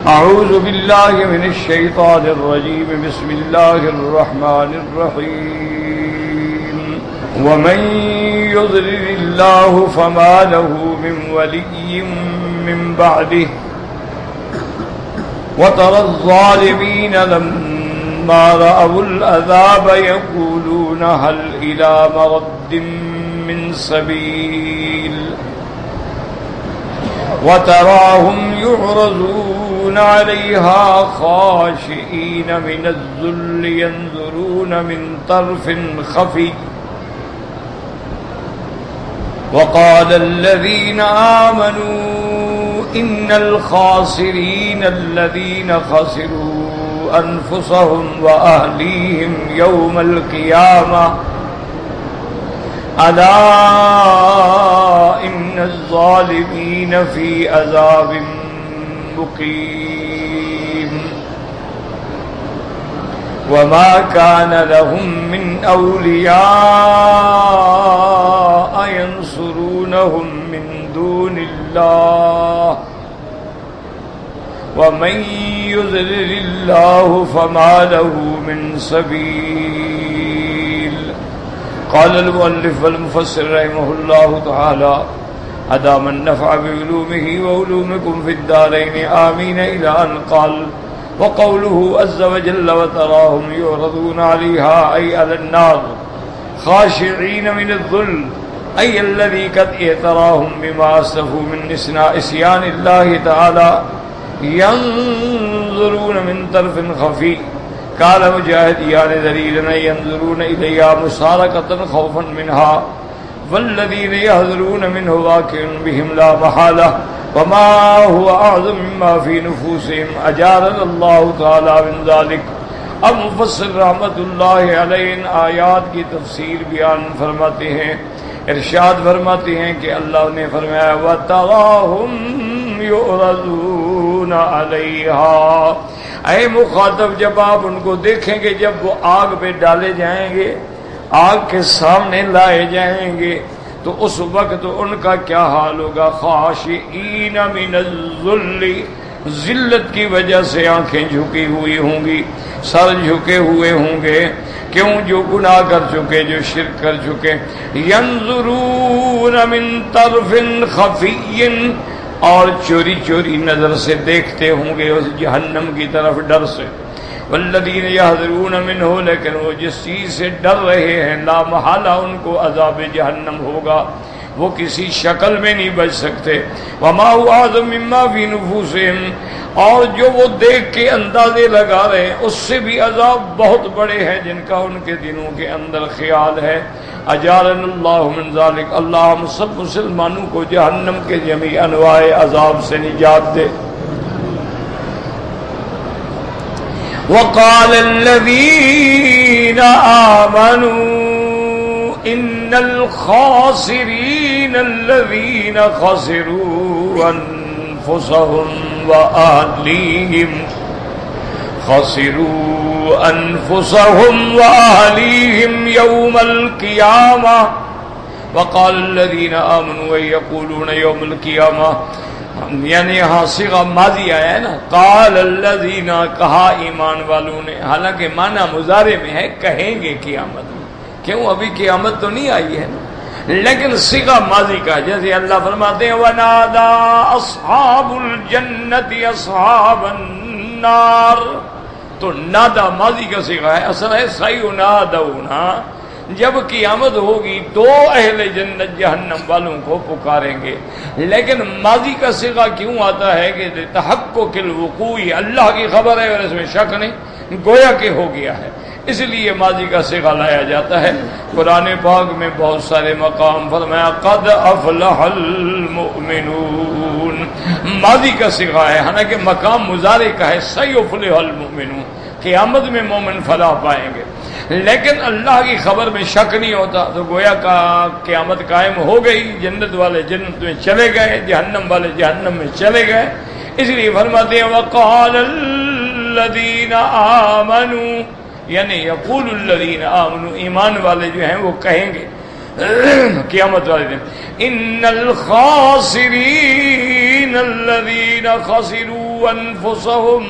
أعوذ بالله من الشيطان الرجيم بسم الله الرحمن الرحيم ومن يضلل الله فما له من ولي من بعده وترى الظالمين لما رأوا العذاب يقولون هل إلى مرد من سبيل وتراهم يعرضون عليها خاشعين من الذل ينظرون من طرف خفي وقال الذين آمنوا إن الخاسرين الذين خسروا أنفسهم وأهليهم يوم القيامة ألا إن الظالمين في عذاب مقيم وما كان لهم من أولياء ينصرونهم من دون الله ومن يضلل الله فما له من سبيل. قال المؤلف والمفسر رحمه الله تعالى أدام النفع بعلومه وعلومكم في الدارين آمين إلى أن قال وقوله عز وجل وتراهم يعرضون عليها أي على النار خاشعين من الذل أي الذي قد اعتراهم بما أسلفوا من إسيان الله تعالى ينظرون من طرف خفي. قال مجاهد يعني دليلنا ينظرون إليها مسارقة خوفا منها والذين يحذرون منه واقع بهم لا محالة وما هو أعظم مما في نفوسهم أجارنا الله تعالى من ذلك. اب مفسر رحمت اللہ علیہ ان آیات کی تفسیر بیان فرماتے ہیں، ارشاد فرماتے ہیں کہ اللہ نے فرمایا وَتَرَاهُمْ يُعْرَضُونَ عَلَيْهَا، اے مخاطب جب آپ ان کو دیکھیں گے جب وہ آگ پہ ڈالے جائیں گے، آگ کے سامنے لائے جائیں گے تو اس وقت ان کا کیا حال ہوگا؟ خاشعین من الذل، ذلت کی وجہ سے آنکھیں جھکی ہوئی ہوں گی، سر جھکے ہوئے ہوں گے. کیوں؟ جو گناہ کر چکے، جو شرک کر چکے. ینظرون من طرف خفی، اور چوری چوری نظر سے دیکھتے ہوں گے اس جہنم کی طرف ڈر سے. والذین یحذرون منہ، لیکن وہ جس چیز سے ڈر رہے ہیں لا محالہ ان کو عذاب جہنم ہوگا، وہ کسی شکل میں نہیں بچ سکتے. وما هو اعظم مما فی نفوسہم، اور جو وہ دیکھ کے اندازے لگا رہے ہیں اس سے بھی عذاب بہت بڑے ہیں جن کا ان کے دلوں کے اندر خیال ہے. اجارنا اللہ من ذلک، اللہ ہم سب مسلمانوں کو جہنم کے جمیع انواع عذاب سے نجات دے. وقال الذين آمنوا إن الخاسرين الذين خسروا أنفسهم وأهليهم يوم القيامة. وقال الذين آمنوا يقولون يوم القيامة، یعنی یہاں صیغہ ماضی آیا ہے نا، قال الذین، کہا ایمان والوں نے، حالانکہ معنی مضارع میں ہے کہیں گے قیامت میں. کیوں؟ ابھی قیامت تو نہیں آئی ہے نا، لیکن صیغہ ماضی کا، جیسے اللہ فرماتے ہیں وَنَادَى أَصْحَابُ الْجَنَّةِ أَصْحَابَ النَّارِ، تو نادا ماضی کا صیغہ ہے، اصل ہے سَيُنَادَوْنَ. جب قیامت ہوگی تو اہل جنت جہنم والوں کو پکاریں گے. لیکن ماضی کا صیغہ کیوں آتا ہے کہ تحقق الوقوع، اللہ کی خبر ہے اور اس میں شک نہیں، گویا کہ ہو گیا ہے، اس لیے ماضی کا صیغہ لایا جاتا ہے. قرآن پاک میں بہت سارے مقام فرمایا قد افلح المؤمنون، ماضی کا صیغہ ہے، حالانکہ مقام مضارع کا ہے سیفلح المؤمنون، قیامت میں مومن فلاح پائیں گے. لیکن اللہ کی خبر میں شک نہیں ہوتا تو گویا کا قیامت قائم ہو گئی، جنت والے جنت میں چلے گئے، جہنم والے جہنم میں چلے گئے. اس لیے فرماتے ہیں وقال الذین آمنوا، یعنی یقول الذین آمنوا، ایمان والے جو ہیں وہ کہیں گے قیامت والے دن ان الخاسرین الذین خسروا أنفسهم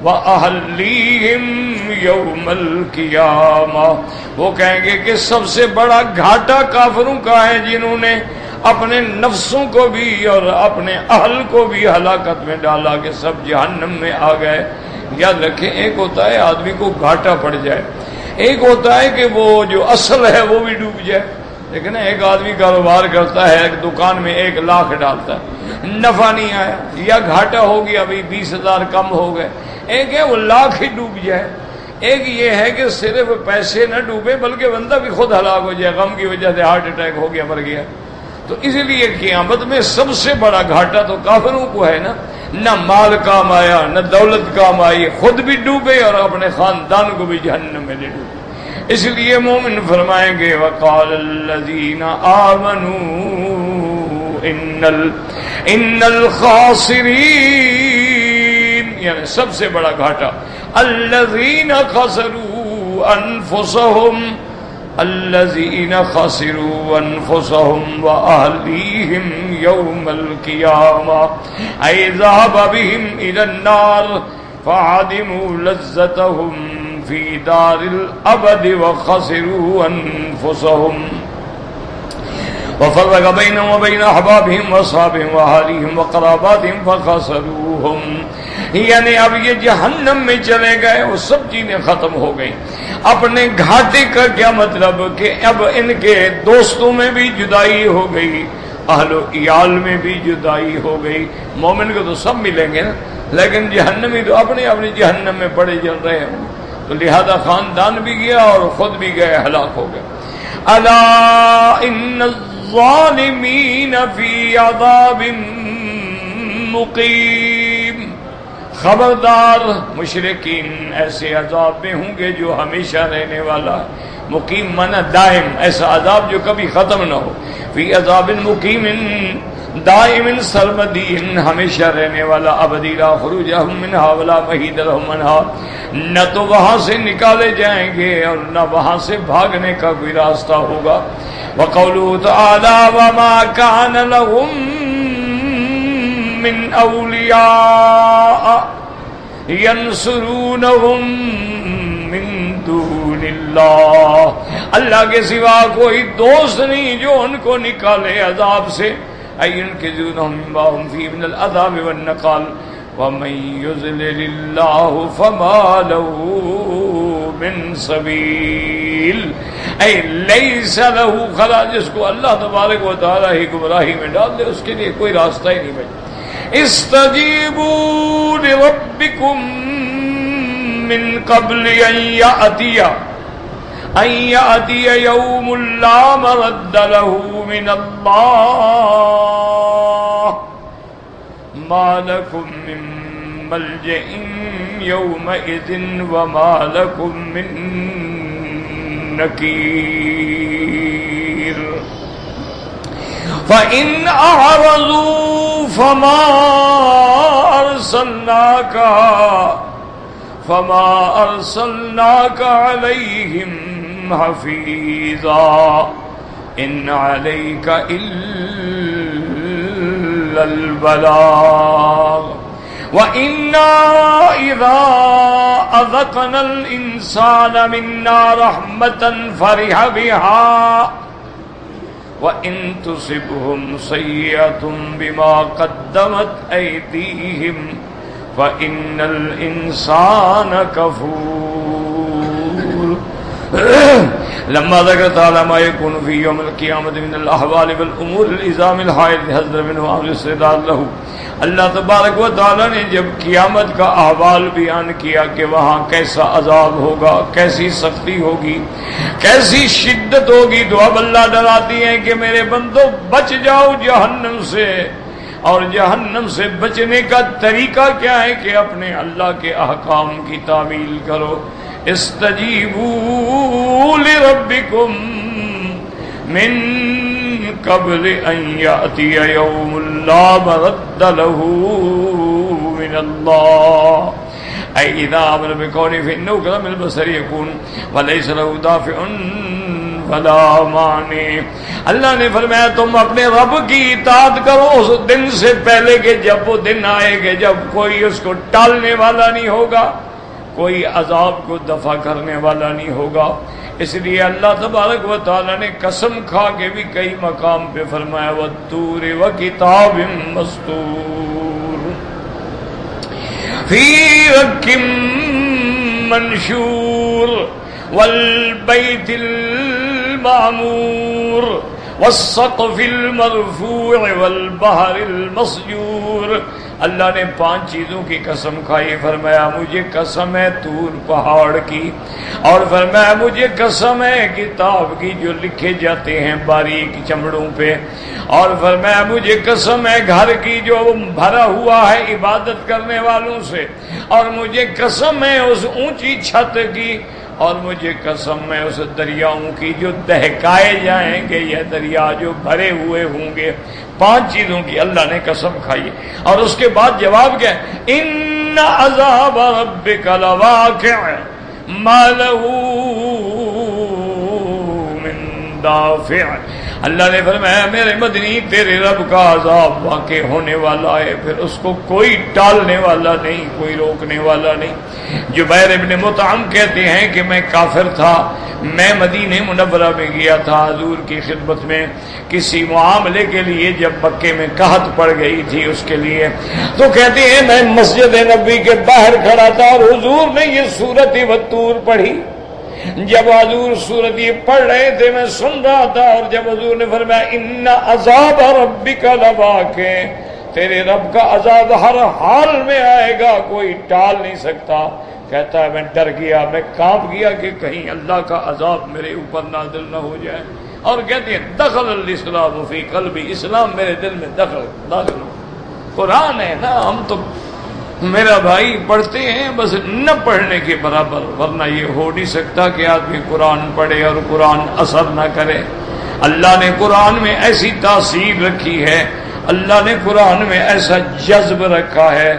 وأهليهم يوم القيامة. وہ کہیں گے کہ سب سے بڑا گھاٹا کافروں کا ہے جنہوں نے اپنے نفسوں کو بھی اور اپنے اہل کو بھی ہلاکت میں ڈالا کہ سب جہنم میں آ گئے. یاد رکھیں ایک ہوتا ہے آدمی کو گھاٹا پڑ جائے, ایک ہوتا ہے کہ وہ جو اصل ہے وہ بھی ڈوب جائے. لیکن ایک آدمی کاروبار کرتا ہے, ایک دکان میں 1 لاکھ ڈالتا ہے, نفع نہیں آیا یا گھاٹا ہو گیا, ابھی 20,000 کم ہو گئے. ایک ہے وہ لاکھ ہی ڈوب جائے, ایک یہ ہے کہ صرف پیسے نہ ڈوبے بلکہ بندہ بھی خود ہلاک ہو جائے, غم کی وجہ سے ہارٹ اٹیک ہو گیا, مر گیا. تو اس لیے قیامت میں سب سے بڑا گھاٹا تو کافروں کو ہے نا, نہ مال کام آیا نہ دولت کام آئی, خود بھی ڈوبے اور اپنے خاندان کو بھی جہنم میں لے ڈوبے. اس لیے مومن فرمائیں گے وقال الذین آمنوا ان الخاسرین, یعنی سب سے بڑا گھاٹا الذین خسروا انفسهم وأهليهم يوم القيامة أي ذهب بهم إلى النار فعدموا لذتهم في دار الأبد وخسروا أنفسهم وفرق بينهم وبين أحبابهم وأصحابهم وأهليهم وقراباتهم فخسروهم. یعنی اب یہ جہنم میں چلے گئے, وہ سب چیزیں ختم ہو گئی. اپنے گھاٹے کا کیا مطلب کہ اب ان کے دوستوں میں بھی جدائی ہو گئی, اہل و عیال میں بھی جدائی ہو گئی. مومن کو تو سب ملیں گے نا, لیکن جہنمی تو اپنے اپنے جہنم میں پڑے چل رہے ہیں. تو لہذا خاندان بھی گیا اور خود بھی گئے, ہلاک ہو گئے. الا ان الظالمین فی عذاب مقیم, خبردار مشرکین ایسے عذاب میں ہوں گے جو ہمیشہ رہنے والا. مقیم مانا دائم, ایسا عذاب جو کبھی ختم نہ ہو. فی عذاب مقیم دائم سرمدین, ہمیشہ رہنے والا. ابدی لا خروج لهم منها ولا محید لهم منها, نہ تو وہاں سے نکالے جائیں گے اور نہ وہاں سے بھاگنے کا کوئی راستہ ہوگا. وقوله تعالی وما كان لهم من اولیاء ینصرونہم من دون اللہ, اللہ کے سوا کوئی دوست نہیں جو ان کو نکالے عذاب سے. اینقذونہم مما ہم فیہ من العذاب والنقال ومن یضلل اللہ فما لہ من سبیل. اے لیس لہ خلاص, جس کو اللہ تبارک و تعالی ہی گمراہی میں ڈال دے اس کے لیے کوئی راستہ ہی نہیں بچا. استجیبوا لربکم من قبل ان یأتی یوم لا مرد له من اللہ ما لکم من ملجئ یومئذ وما لکم من نکیر. فَإِنْ أَعْرَضُوا فَمَا أَرْسَلْنَاكَ عَلَيْهِمْ حَفِيظًا إِنْ عَلَيْكَ إِلَّا الْبَلَاغُ وَإِنَّا إِذَا أَذَقْنَا الْإِنسَانَ مِنَّا رَحْمَةً فَرِحَ بِهَا وَإِن تُصِبْهُمْ سَيِّئَةٌ بِمَا قَدَّمَتْ أَيْدِيهِمْ فَإِنَّ الْإِنسَانَ كَفُورٌ. لما ذكر تعالى ما يكون في يوم القيامة من الأحوال والأمور الإزام الحائل حذر منه عن الاستعداد له. اللہ تبارک و تعالی نے جب قیامت کا احوال بیان کیا کہ وہاں کیسا عذاب ہوگا, کیسی سختی ہوگی, کیسی شدت ہوگی, تو اب اللہ ڈراتی ہیں کہ میرے بندو بچ جاؤ جہنم سے. اور جہنم سے بچنے کا طریقہ کیا ہے کہ اپنے اللہ کے احکام کی تعمیل کرو. استجیبوا لربکم من قبل ان یأتی یوم لا مرد له من اللہ ای اذا امر بکون فانه كلام البصر یکون وليس له دافع فلا مانع. اللہ نے فرمایا تم اپنے رب کی اطاعت کرو اس دن سے پہلے کہ جب وہ دن آئے گا جب کوئی اس کو ٹالنے والا نہیں ہوگا, کوئی عذاب کو دفع کرنے والا نہیں ہوگا. اس لیے اللہ تبارک و تعالی نے قسم کھا کے بھی کئی مقام پہ فرمایا والطور وکتاب مسطور فی رق منشور والبیت المعمور والسقف المرفوع والبحر المسجور. اللہ نے 5 چیزوں کی قسم کھائی. فرمایا مجھے قسم ہے طور پہاڑ کی, اور فرمایا مجھے قسم ہے کتاب کی جو لکھے جاتے ہیں باریک چمڑوں پہ, اور فرمایا مجھے قسم ہے گھر کی جو بھرا ہوا ہے عبادت کرنے والوں سے, اور مجھے قسم ہے اس اونچی چھت کی, اور مجھے قسم ہے اس دریاؤں کی جو دہکائے جائیں گے یا دریا جو بھرے ہوئے ہوں گے. 5 چیزوں کی اللہ نے قسم کھائی. اور اس کے بعد جواب کیا؟ ان عذاب ربک لواقع ما له من دافع. اللہ نے فرمایا میرے مدنی تیرے رب کا عذاب واقع ہونے والا ہے, پھر اس کو کوئی ٹالنے والا نہیں, کوئی روکنے والا نہیں. جبیر ابن مطعم کہتے ہیں کہ میں کافر تھا, میں مدینہ منورہ میں گیا تھا حضور کی خدمت میں کسی معاملے کے لیے, جب مکے میں قحط پڑ گئی تھی اس کے لیے, تو کہتے ہیں میں مسجد نبی کے باہر کھڑا تھا اور حضور نے یہ سورۃ والطور پڑھی. جب حضور سورت یہ پڑھ رہے تھے میں سن رہا تھا, اور جب حضور نے فرمایا ان عذاب ربک لواقع, تیرے رب کا عذاب ہر حال میں آئے گا, کوئی ٹال نہیں سکتا. کہتا ہے میں ڈر گیا, میں کانپ گیا کہ کہیں اللہ کا عذاب میرے اوپر نازل نہ ہو جائے. اور کہتے ہیں دخل الاسلام فی قلبی, اسلام میرے دل میں داخل ہو. قرآن ہے نا, ہم تو میرا بھائی پڑھتے ہیں بس نہ پڑھنے کے برابر, ورنہ یہ ہو نہیں سکتا کہ آدمی قرآن پڑھے اور قرآن اثر نہ کرے. اللہ نے قرآن میں ایسی تاثیر رکھی ہے, اللہ نے قرآن میں ایسا جذب رکھا ہے,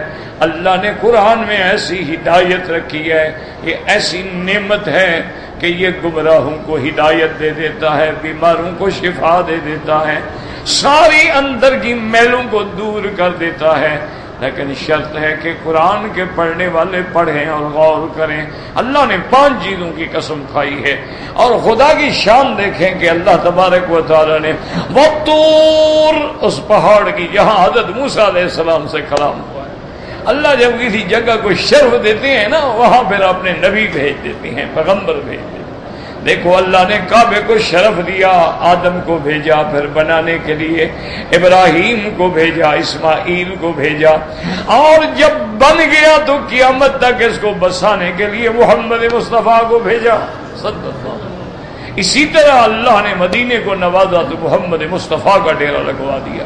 اللہ نے قرآن میں ایسی ہدایت رکھی ہے, یہ ایسی نعمت ہے کہ یہ گمراہوں کو ہدایت دے دیتا ہے, بیماروں کو شفا دے دیتا ہے, ساری اندر کی میلوں کو دور کر دیتا ہے. لیکن شرط ہے کہ قرآن کے پڑھنے والے پڑھیں اور غور کریں. اللہ نے 5 چیزوں کی قسم کھائی ہے, اور خدا کی شان دیکھیں کہ اللہ تبارک و تعالی نے والطور, اس پہاڑ کی جہاں حضرت موسیٰ علیہ السلام سے کلام ہوا ہے. اللہ جب کسی جگہ کو شرف دیتے ہیں نا, وہاں پھر اپنے نبی بھیج دیتے ہیں, پیغمبر بھیج دیتے ہیں. دیکھو اللہ نے کعبے کو شرف دیا, آدم کو بھیجا پھر بنانے کے لیے, ابراہیم کو بھیجا, اسماعیل کو بھیجا, اور جب بن گیا تو قیامت تک اس کو بسانے کے لیے محمد مصطفیٰ کو بھیجا صلی اللہ علیہ وسلم. اسی طرح اللہ نے مدینے کو نوازا تو محمد مصطفیٰ کا ڈیرا لگوا دیا.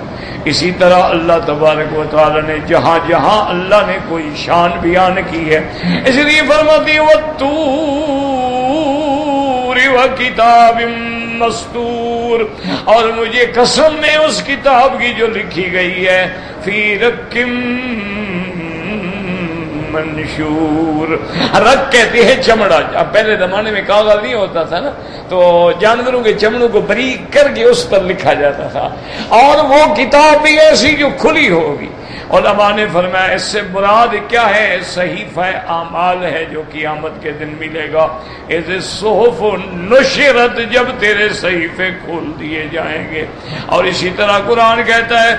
اسی طرح اللہ تبارک و تعالی نے جہاں جہاں اللہ نے کوئی شان بیان کی ہے, اس لیے فرماتی ہے والطور وکتاب مستور, اور مجھے قسم ہے اس کتاب کی جو لکھی گئی ہے فی رق منشور. رق کہتے ہیں چمڑا. اب پہلے زمانے میں کاغذ نہیں ہوتا تھا نا, تو جانوروں کے چمڑوں کو باریک کر کے اس پر لکھا جاتا تھا, اور وہ کتاب بھی ایسی جو کھلی ہوگی. علماء نے فرمایا اس سے مراد کیا ہے؟ صحیفہ اعمال ہے جو قیامت کے دن ملے گا. اذ الصحف نشرت, جب تیرے صحیفے کھول دیے جائیں گے. اور اسی طرح قرآن کہتا ہے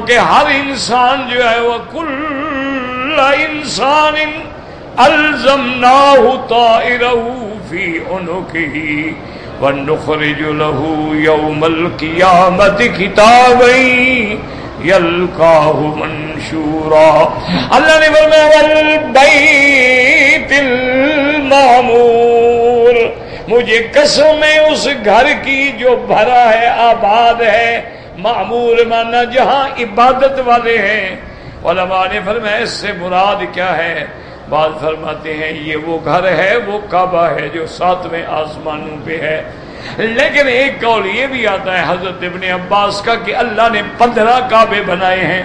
کہ ہر انسان جو ہے وہ کل انسان الزمناہ طائرہ فی عنقہ ونخرج له یوم القیامت کتابا یلقاہ منشورا. اللہ نے فرمایا والبیت المعمور, مجھے قسم ہے اس گھر کی جو بھرا ہے, آباد ہے. معمور مانا جہاں عبادت والے ہیں. علماء نے فرمایا اس سے مراد کیا ہے؟ بعض فرماتے ہیں یہ وہ گھر ہے, وہ کعبہ ہے جو 7ویں آسمانوں پہ ہے. لیکن ایک قول یہ بھی آتا ہے حضرت ابن عباس کا کہ اللہ نے 15 کعبے بنائے ہیں.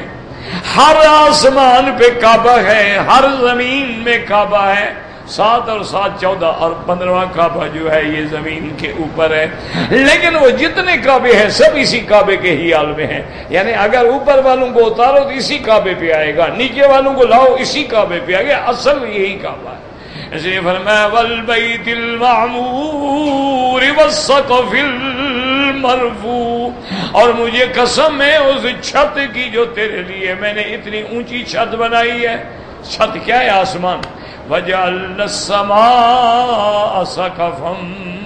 ہر آسمان پہ کعبہ ہے, ہر زمین میں کعبہ ہے. 7 اور 7 14 اور 15واں کعبہ جو ہے یہ زمین کے اوپر ہے، لیکن وہ جتنے کعبے ہیں سب اسی کعبے کے ہی حال میں ہیں. یعنی اگر اوپر والوں کو اتارو تو اسی کعبے پہ آئے گا، نیچے والوں کو لاؤ اسی کعبے پہ آئے گا، اصل یہی کعبہ ہے. اس لیے فرمایا والبیت المعمور والسقف المرفوع، اور مجھے قسم ہے اس چھت کی جو تیرے لیے میں نے اتنی اونچی چھت بنائی ہے. چھت کیا ہے؟ آسمان. وَجَعَلْنَا السَّمَاءَ سَقْفًا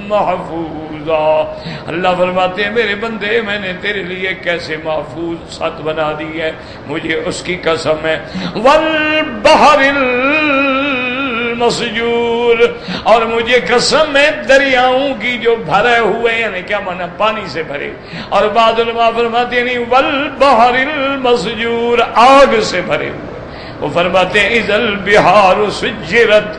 مَحْفُوظًا، اللہ فرماتے ہیں میرے بندے میں نے تیرے لیے کیسے محفوظ چھت بنا دی ہے، مجھے اس کی قسم ہے. وَالْبَحْرِ مسجور، اور مجھے قسم ہے دریاؤں کی جو بھرے ہوئے، یعنی کیا مانا پانی سے بھرے. اور بعض علماء فرماتے ہیں نہیں والبحر المسجور، آگ سے بھرے ہوئے. وہ فرماتے ہیں اذا البحار سجرت،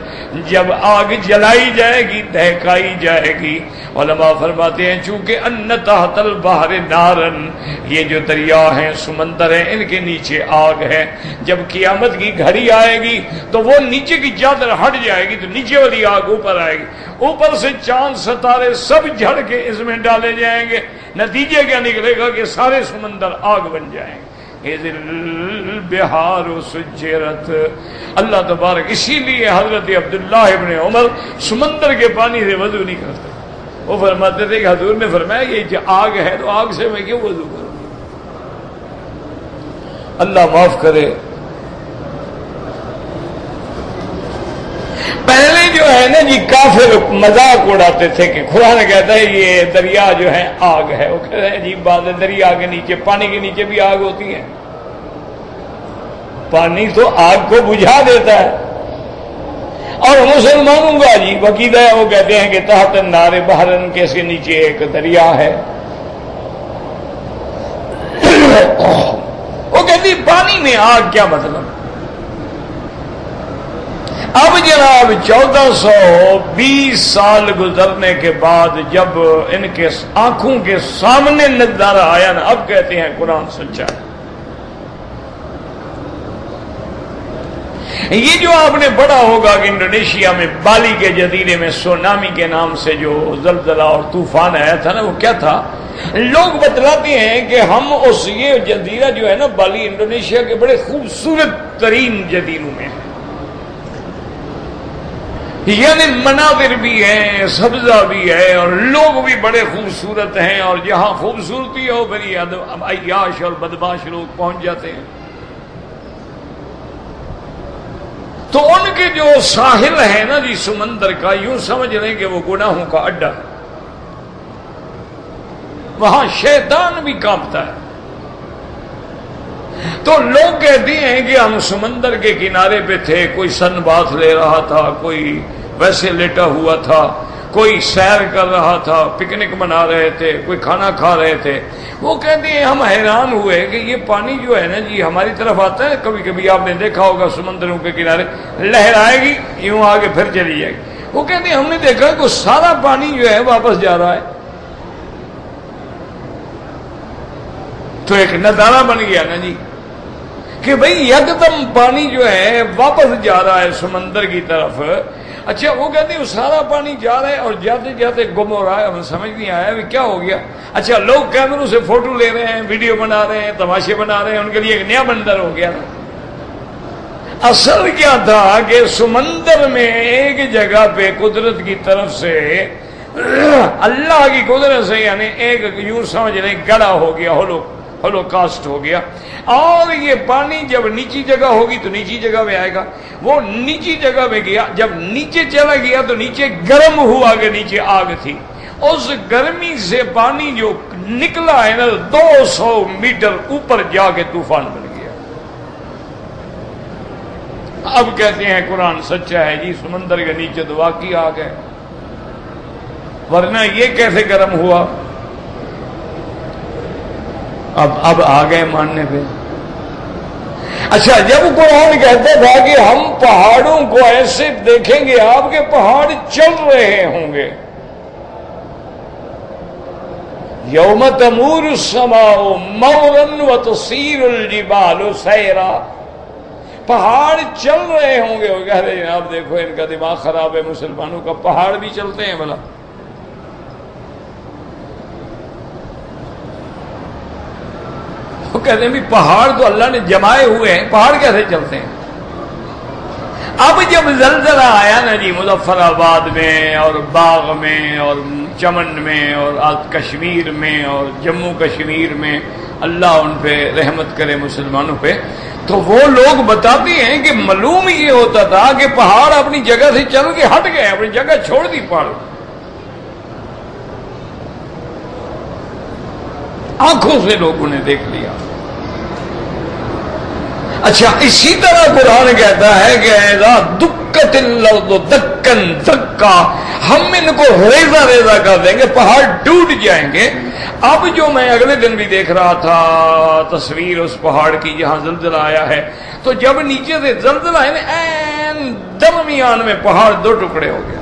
جب آگ جلائی جائے گی دہکائی جائے گی. علماء فرماتے ہیں چونکہ ان تحت البحر نارن، یہ جو دریا ہیں سمندر ہیں ان کے نیچے آگ ہے. جب قیامت کی گھڑی آئے گی تو وہ نیچے کی چادر ہٹ جائے گی تو نیچے والی آگ اوپر آئے گی، اوپر سے چاند ستارے سب جھڑ کے اس میں ڈالے جائیں گے. نتیجے کیا نکلے گا کہ سارے سمندر آگ بن جائیں گے. بہار سجرت، اللہ تبارک اسی لیے حضرت عبداللہ ابن عمر سمندر کے پانی سے وضو نہیں کرتے. وہ فرماتے تھے کہ حضور نے فرمایا یہ جو آگ ہے تو آگ سے میں کیوں وضو کروں. اللہ معاف کرے. پہلے جو ہے نا جی کافر مذاق اڑاتے تھے کہ خدا نے کہتا ہے یہ دریا جو ہے آگ ہے. وہ کہتے ہیں عجیب بات ہے، دریا کے نیچے پانی کے نیچے بھی آگ ہوتی ہے. پانی تو آگ کو بجھا دیتا ہے. اور مسلمانوں کا عجیب عقیدہ ہے، وہ کہتے ہیں کہ تحت النار بحرن، کے اس کے نیچے ایک دریا ہے. وہ کہتی پانی میں آگ کیا مطلب. اب جناب 1420 سال گزرنے کے بعد جب ان کے آنکھوں کے سامنے نظارہ آیا نا، اب کہتے ہیں قرآن سچا ہے. یہ جو آپ نے پڑھا ہوگا کہ انڈونیشیا میں بالی کے جزیرے میں سونامی کے نام سے جو زلزلہ اور طوفان آیا تھا نا، وہ کیا تھا؟ لوگ بتلاتے ہیں کہ ہم اس یہ جزیرہ جو ہے نا بالی انڈونیشیا کے بڑے خوبصورت ترین جزیروں میں ہیں، یعنی مناظر بھی ہیں، سبزہ بھی ہے اور لوگ بھی بڑے خوبصورت ہیں. اور جہاں خوبصورتی ہو پھر عیاش اور بدماش لوگ پہنچ جاتے ہیں. تو ان کے جو ساحل ہے نا جی سمندر کا، یوں سمجھ لیں کہ وہ گناہوں کا اڈا ہے. وہاں شیطان بھی کانپتا ہے. تو لوگ کہتے ہیں کہ ہم سمندر کے کنارے پہ تھے، کوئی سن باتھ لے رہا تھا، کوئی ویسے لیٹا ہوا تھا، کوئی سیر کر رہا تھا، پکنک منا رہے تھے، کوئی کھانا کھا رہے تھے. وہ کہتے ہیں ہم حیران ہوئے کہ یہ پانی جو ہے نا جی ہماری طرف آتا ہے. کبھی کبھی آپ نے دیکھا ہوگا سمندروں کے کنارے لہر آئے گی یوں آگے پھر چلی جائے گی. وہ کہتے ہیں ہم نے دیکھا کہ سارا پانی جو ہے واپس جا رہا ہے. تو ایک نظارہ بن گیا نا جی کہ بھئی یکدم پانی جو ہے واپس جا رہا ہے سمندر کی طرف. اچھا وہ کہتے ہیں سارا پانی جا رہا ہے اور جاتے جاتے گم ہو رہا ہے. ہمیں سمجھ نہیں آیا کہ کیا ہو گیا. اچھا لوگ کیمروں سے فوٹو لے رہے ہیں، ویڈیو بنا رہے ہیں، تماشے بنا رہے ہیں، ان کے لیے ایک نیا منظر ہو گیا. اصل کیا تھا کہ سمندر میں ایک جگہ پہ قدرت کی طرف سے، اللہ کی قدرت سے، یعنی ایک یوں سمجھ لیں گڑھا ہو گیا، ہولو کاسٹ ہو گیا. اور یہ پانی جب نیچی جگہ ہوگی تو نیچی جگہ میں آئے گا. وہ نیچی جگہ میں گیا، جب نیچے چلا گیا تو نیچے گرم ہوا کہ نیچے آگ تھی. اس گرمی سے پانی جو نکلا ہے نا 200 میٹر اوپر جا کے طوفان بن گیا. اب کہتے ہیں قرآن سچا ہے جی، سمندر کے نیچے تو واقعی آگ ہے، ورنہ یہ کیسے گرم ہوا. اب آ گئے ماننے پہ. اچھا جب قرآن کہتا تھا کہ ہم پہاڑوں کو ایسے دیکھیں گے آپ کے پہاڑ چل رہے ہوں گے. یوم تمور السماء مورا وتصیر الجبال سیرا. پہاڑ چل رہے ہوں گے، وہ کہہ رہے ہیں آپ دیکھو ان کا دماغ خراب ہے، مسلمانوں کا پہاڑ بھی چلتے ہیں بھلا؟ وہ کہتے ہیں بھی پہاڑ تو اللہ نے جمائے ہوئے ہیں، پہاڑ کیسے چلتے ہیں؟ اب جب زلزلہ آیا نا جی مظفر آباد میں اور باغ میں اور چمن میں اور کشمیر میں اور جموں کشمیر میں، اللہ ان پہ رحمت کرے مسلمانوں پہ، تو وہ لوگ بتاتے ہیں کہ معلوم یہ ہوتا تھا کہ پہاڑ اپنی جگہ سے چل کے ہٹ گئے، اپنی جگہ چھوڑ دی پہاڑ، آنکھوں سے لوگوں نے دیکھ لیا۔ اچھا اسی طرح قرآن کہتا ہے کہ اذا دکت الارض دکن دکا، ہم ان کو ریزہ ریزہ کر دیں گے، پہاڑ ٹوٹ جائیں گے۔ اب جو میں اگلے دن بھی دیکھ رہا تھا تصویر اس پہاڑ کی جہاں زلزلہ آیا ہے، تو جب نیچے سے زلزلہ ہے نا این درمیان میں پہاڑ دو ٹکڑے ہو گیا۔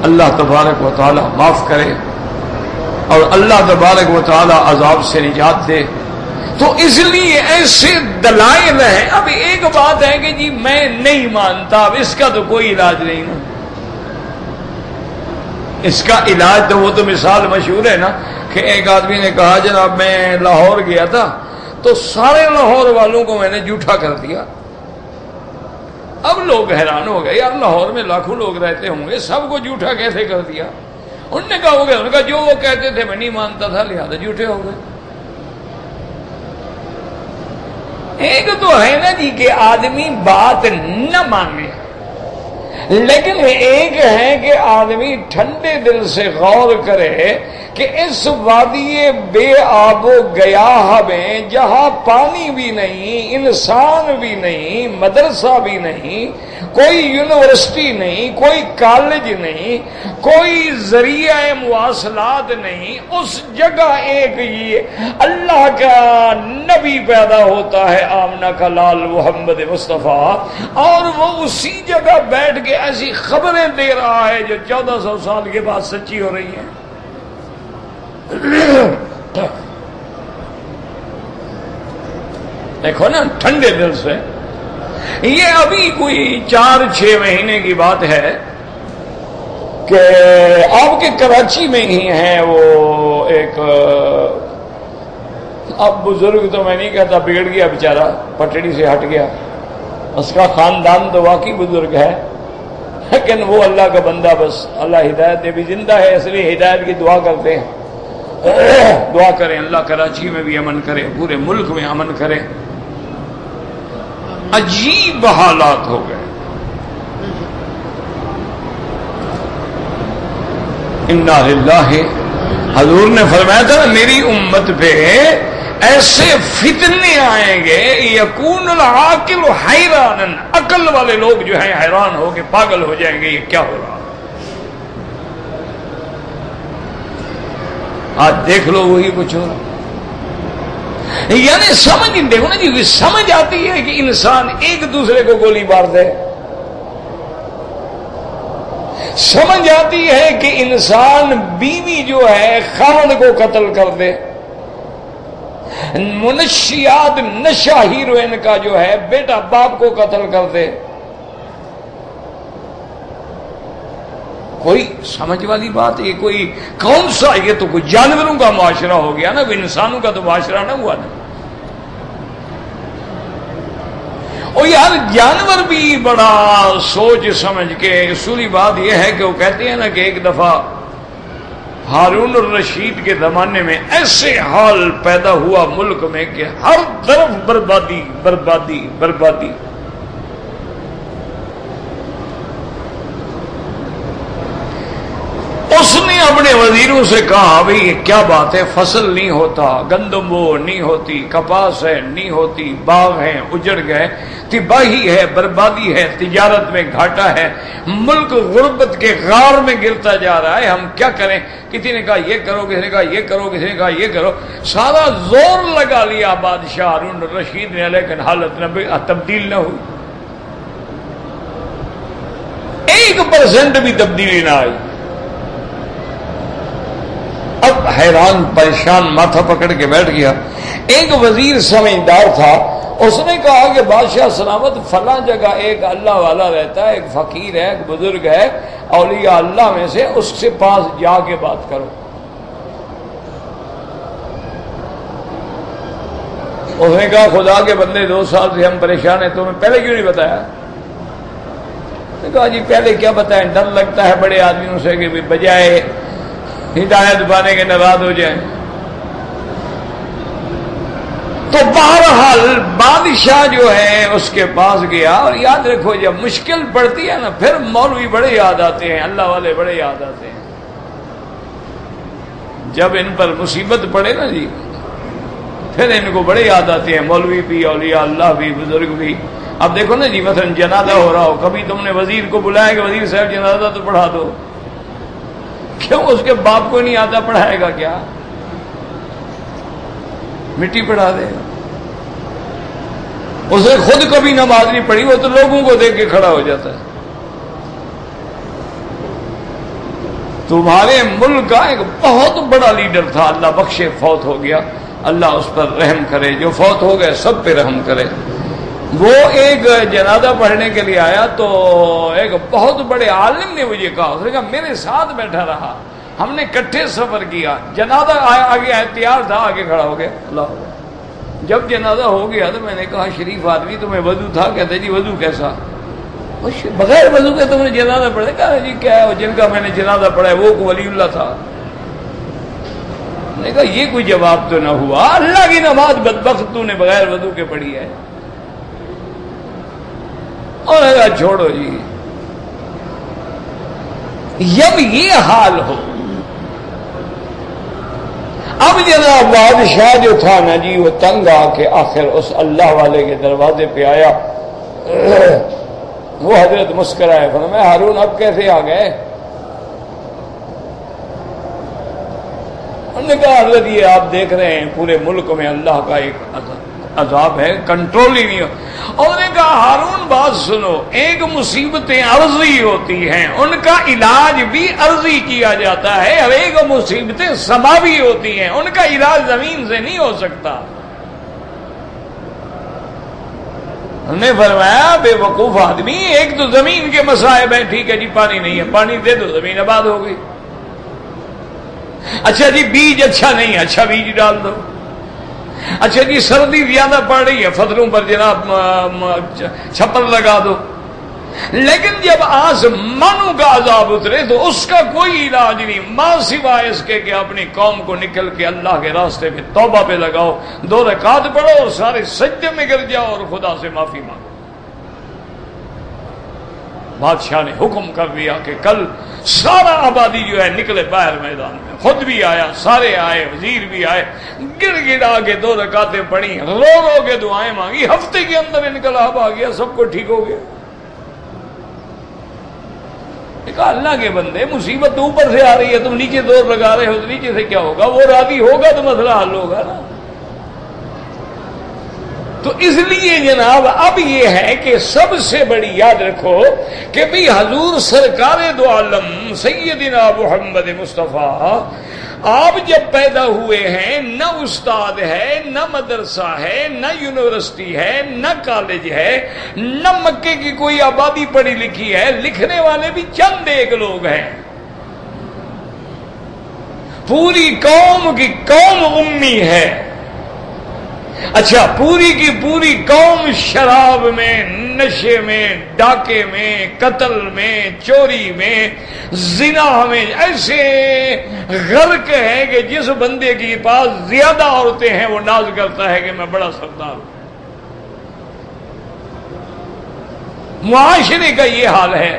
اللہ تبارک و تعالی معاف کرے اور اللہ تبارک و تعالی عذاب سے نجات دے۔ تو اس لیے ایسے دلائل ہیں۔ اب ایک بات ہے کہ جی میں نہیں مانتا، اب اس کا تو کوئی علاج نہیں نا، اس کا علاج تو وہ تو مثال مشہور ہے نا کہ ایک آدمی نے کہا جناب میں لاہور گیا تھا تو سارے لاہور والوں کو میں نے جھوٹا کر دیا۔ اب لوگ حیران ہو گئے، یار لاہور میں لاکھوں لوگ رہتے ہوں گے، سب کو جھوٹا کیسے کر دیا؟ انہوں نے کہا ہو گیا، انہوں نے کہا جو وہ کہتے تھے میں نہیں مانتا تھا لہذا جھوٹے ہو گئے۔ ایک تو ہے نا جی کہ آدمی بات نہ مانے، لیکن ایک ہے کہ آدمی ٹھنڈے دل سے غور کرے کہ اس وادی بے آب و گیاہ میں جہاں پانی بھی نہیں، انسان بھی نہیں، مدرسہ بھی نہیں، کوئی یونیورسٹی نہیں، کوئی کالج نہیں، کوئی ذریعہ مواصلات نہیں، اس جگہ ایک یہ اللہ کا نبی پیدا ہوتا ہے، آمنہ کا لال محمد مصطفیٰ، اور وہ اسی جگہ بیٹھ کے ایسی خبریں دے رہا ہے جو 1400 سال کے بعد سچی ہو رہی ہیں۔ دیکھو نا ٹھنڈے دل سے، یہ ابھی کوئی 4-6 مہینے کی بات ہے کہ آپ کے کراچی میں ہی ہیں وہ ایک، اب بزرگ تو میں نہیں کہتا، بگڑ گیا بیچارہ، پٹڑی سے ہٹ گیا، اس کا خاندان تو واقعی بزرگ ہے، لیکن وہ اللہ کا بندہ، بس اللہ ہدایت دے، بھی زندہ ہے اس لیے ہدایت کی دعا کرتے ہیں، دعا کریں اللہ کراچی میں بھی امن کرے، پورے ملک میں امن کرے۔ عجیب حالات ہو گئے، انا للہ، حضور نے فرمایا تھا میری امت پہ ایسے فتنے آئیں گے، یکون العاقل حیرانا، عقل والے لوگ جو ہیں حیران ہو کے پاگل ہو جائیں گے یہ کیا ہو رہا۔ آج دیکھ لو وہی کچھ ہو رہا، یعنی سمجھ دیکھو نا جی، سمجھ آتی ہے کہ انسان ایک دوسرے کو گولی مار دے، سمجھ آتی ہے کہ انسان بیوی جو ہے خاوند کو قتل کر دے، منشیات نشہ ہیروئن کا جو ہے بیٹا باپ کو قتل کر دے، کوئی سمجھ والی بات، یہ کوئی کون سا، یہ تو کوئی جانوروں کا معاشرہ ہو گیا نا، کوئی انسانوں کا تو معاشرہ نہ ہوا نا۔ اور یار جانور بھی بڑا سوچ سمجھ کے، اصولی بات یہ ہے کہ وہ کہتے ہیں نا کہ ایک دفعہ ہارون الرشید کے زمانے میں ایسے حال پیدا ہوا ملک میں کہ ہر طرف بربادی بربادی بربادی۔ اس نے اپنے وزیروں سے کہا بھئی یہ کیا بات ہے، فصل نہیں ہوتا، گندم بو نہیں ہوتی، کپاس ہے نہیں ہوتی، باغ ہیں اجڑ گئے، تباہی ہے، بربادی ہے، تجارت میں گھاٹا ہے، ملک غربت کے غار میں گرتا جا رہا ہے، ہم کیا کریں؟ کسی نے کہا یہ کرو، کسی نے کہا یہ کرو، کسی نے کہا یہ کرو، سارا زور لگا لیا بادشاہ ہارون الرشید نے، لیکن حالت تبدیل نہ ہوئی، 1% بھی تبدیلی نہ آئی۔ اب حیران پریشان ماتھا پکڑ کے بیٹھ گیا۔ ایک وزیر سمجھدار تھا، اس نے کہا کہ بادشاہ سلامت فلاں جگہ ایک اللہ والا رہتا ہے، ایک فقیر ہے، ایک بزرگ ہے اولیاء اللہ میں سے، اس سے پاس جا کے بات کرو۔ اس نے کہا خدا کے بندے 2 سال سے ہم پریشان ہیں، تمہیں پہلے کیوں نہیں بتایا؟ نے کہا جی پہلے کیا بتائیں، ڈر لگتا ہے بڑے آدمیوں سے کہ بجائے ہدایت پانے کے ناراض ہو جائیں۔ تو بہرحال بادشاہ جو ہے اس کے پاس گیا، اور یاد رکھو جب مشکل پڑتی ہے نا پھر مولوی بڑے یاد آتے ہیں، اللہ والے بڑے یاد آتے ہیں۔ جب ان پر مصیبت پڑے نا جی پھر ان کو بڑے یاد آتے ہیں، مولوی بھی، اولیاء اللہ بھی، بزرگ بھی۔ اب دیکھو نا جی مثلا جنازہ ہو رہا ہو، کبھی تم نے وزیر کو بلایا کہ وزیر صاحب جنازہ تو پڑھا دو، کیوں؟ اس کے باپ کو نہیں آتا، پڑھائے گا کیا؟ مٹی پڑھا دے گا۔ اس نے خود کبھی نماز نہیں پڑھی، وہ تو لوگوں کو دیکھ کے کھڑا ہو جاتا ہے۔ تمہارے ملک کا ایک بہت بڑا لیڈر تھا، اللہ بخشے فوت ہو گیا، اللہ اس پر رحم کرے، جو فوت ہو گئے سب پہ رحم کرے۔ وہ ایک جنازہ پڑھنے کے لیے آیا تو ایک بہت بڑے عالم نے مجھے کہا، اس نے کہا میرے ساتھ بیٹھا رہا، ہم نے اکٹھے سفر کیا، جنازہ آگے تیار تھا، آگے کھڑا ہو گیا۔ اللہ جب جنازہ ہو گیا تو میں نے کہا شریف آدمی تمہیں وضو تھا؟ کہتے جی وضو کیسا؟ بغیر وضو کے تم نے جنازہ پڑھا؟ کہا جی کیا ہے، جن کا میں نے جنازہ پڑھا ہے وہ ولی اللہ تھا۔ میں نے کہا یہ کوئی جواب تو نہ ہوا، اللہ کی نماز بدبخت تو نے بغیر وضو کے پڑھی ہے۔ اور چھوڑو جی، جب یہ حال ہو، اب جناب بادشاہ جو تھا نا جی وہ تنگ آ کے آخر اس اللہ والے کے دروازے پہ آیا۔ وہ حضرت مسکرائے، فرمایا ہارون اب کیسے آ گئے؟ انہوں نے کہا حضرت یہ آپ دیکھ رہے ہیں پورے ملک میں اللہ کا ایک عذاب ہے، کنٹرول ہی نہیں ہو۔ اور نے کہا ہارون بات سنو، ایک مصیبتیں عرضی ہوتی ہیں، ان کا علاج بھی عرضی کیا جاتا ہے، اور ایک مصیبتیں سماوی ہوتی ہیں، ان کا علاج زمین سے نہیں ہو سکتا۔ ہم نے فرمایا بے وقوف آدمی، ایک تو زمین کے مصائب ہیں، ٹھیک ہے جی پانی نہیں ہے، پانی دے دو زمین آباد ہو گئی۔ اچھا جی بیج اچھا نہیں ہے، اچھا بیج ڈال دو۔ اچھا جی سردی زیادہ پڑ رہی ہے، فصلوں پر جناب چھپر لگا دو۔ لیکن جب آسمانوں کا عذاب اترے تو اس کا کوئی علاج نہیں، ماں سوائے اس کے کہ اپنی قوم کو نکل کے اللہ کے راستے میں توبہ پہ لگاؤ، 2 رکعت پڑھو اور سارے سجدے میں گر جاؤ اور خدا سے معافی مانگو۔ بادشاہ نے حکم کر دیا کہ کل سارا آبادی جو ہے نکلے باہر میدان میں، خود بھی آیا، سارے آئے، وزیر بھی آئے، گر گڑا کے 2 رکعتیں پڑھی، رو رو کے دعائیں مانگی، ہفتے کے اندر انقلاب آ گیا، سب کو ٹھیک ہو گیا۔ کہا اللہ کے بندے مصیبت تو اوپر سے آ رہی ہے، تم نیچے دور لگا رہے ہو، تو نیچے سے کیا ہوگا؟ وہ راضی ہوگا تو مسئلہ حل ہوگا نا۔ تو اس لیے جناب اب یہ ہے کہ سب سے بڑی یاد رکھو کہ بھی حضور سرکار دو عالم سیدنا محمد مصطفیٰ آپ جب پیدا ہوئے ہیں، نہ استاد ہے، نہ مدرسہ ہے، نہ یونیورسٹی ہے، نہ کالج ہے، نہ مکے کی کوئی آبادی پڑھی لکھی ہے، لکھنے والے بھی چند ایک لوگ ہیں، پوری قوم کی قوم امی ہے۔ اچھا پوری کی پوری قوم شراب میں، نشے میں، ڈاکے میں، قتل میں، چوری میں، زنا میں ایسے غرق ہے کہ جس بندے کے پاس زیادہ عورتیں ہیں وہ ناز کرتا ہے کہ میں بڑا سردار ہوں۔ معاشرے کا یہ حال ہے،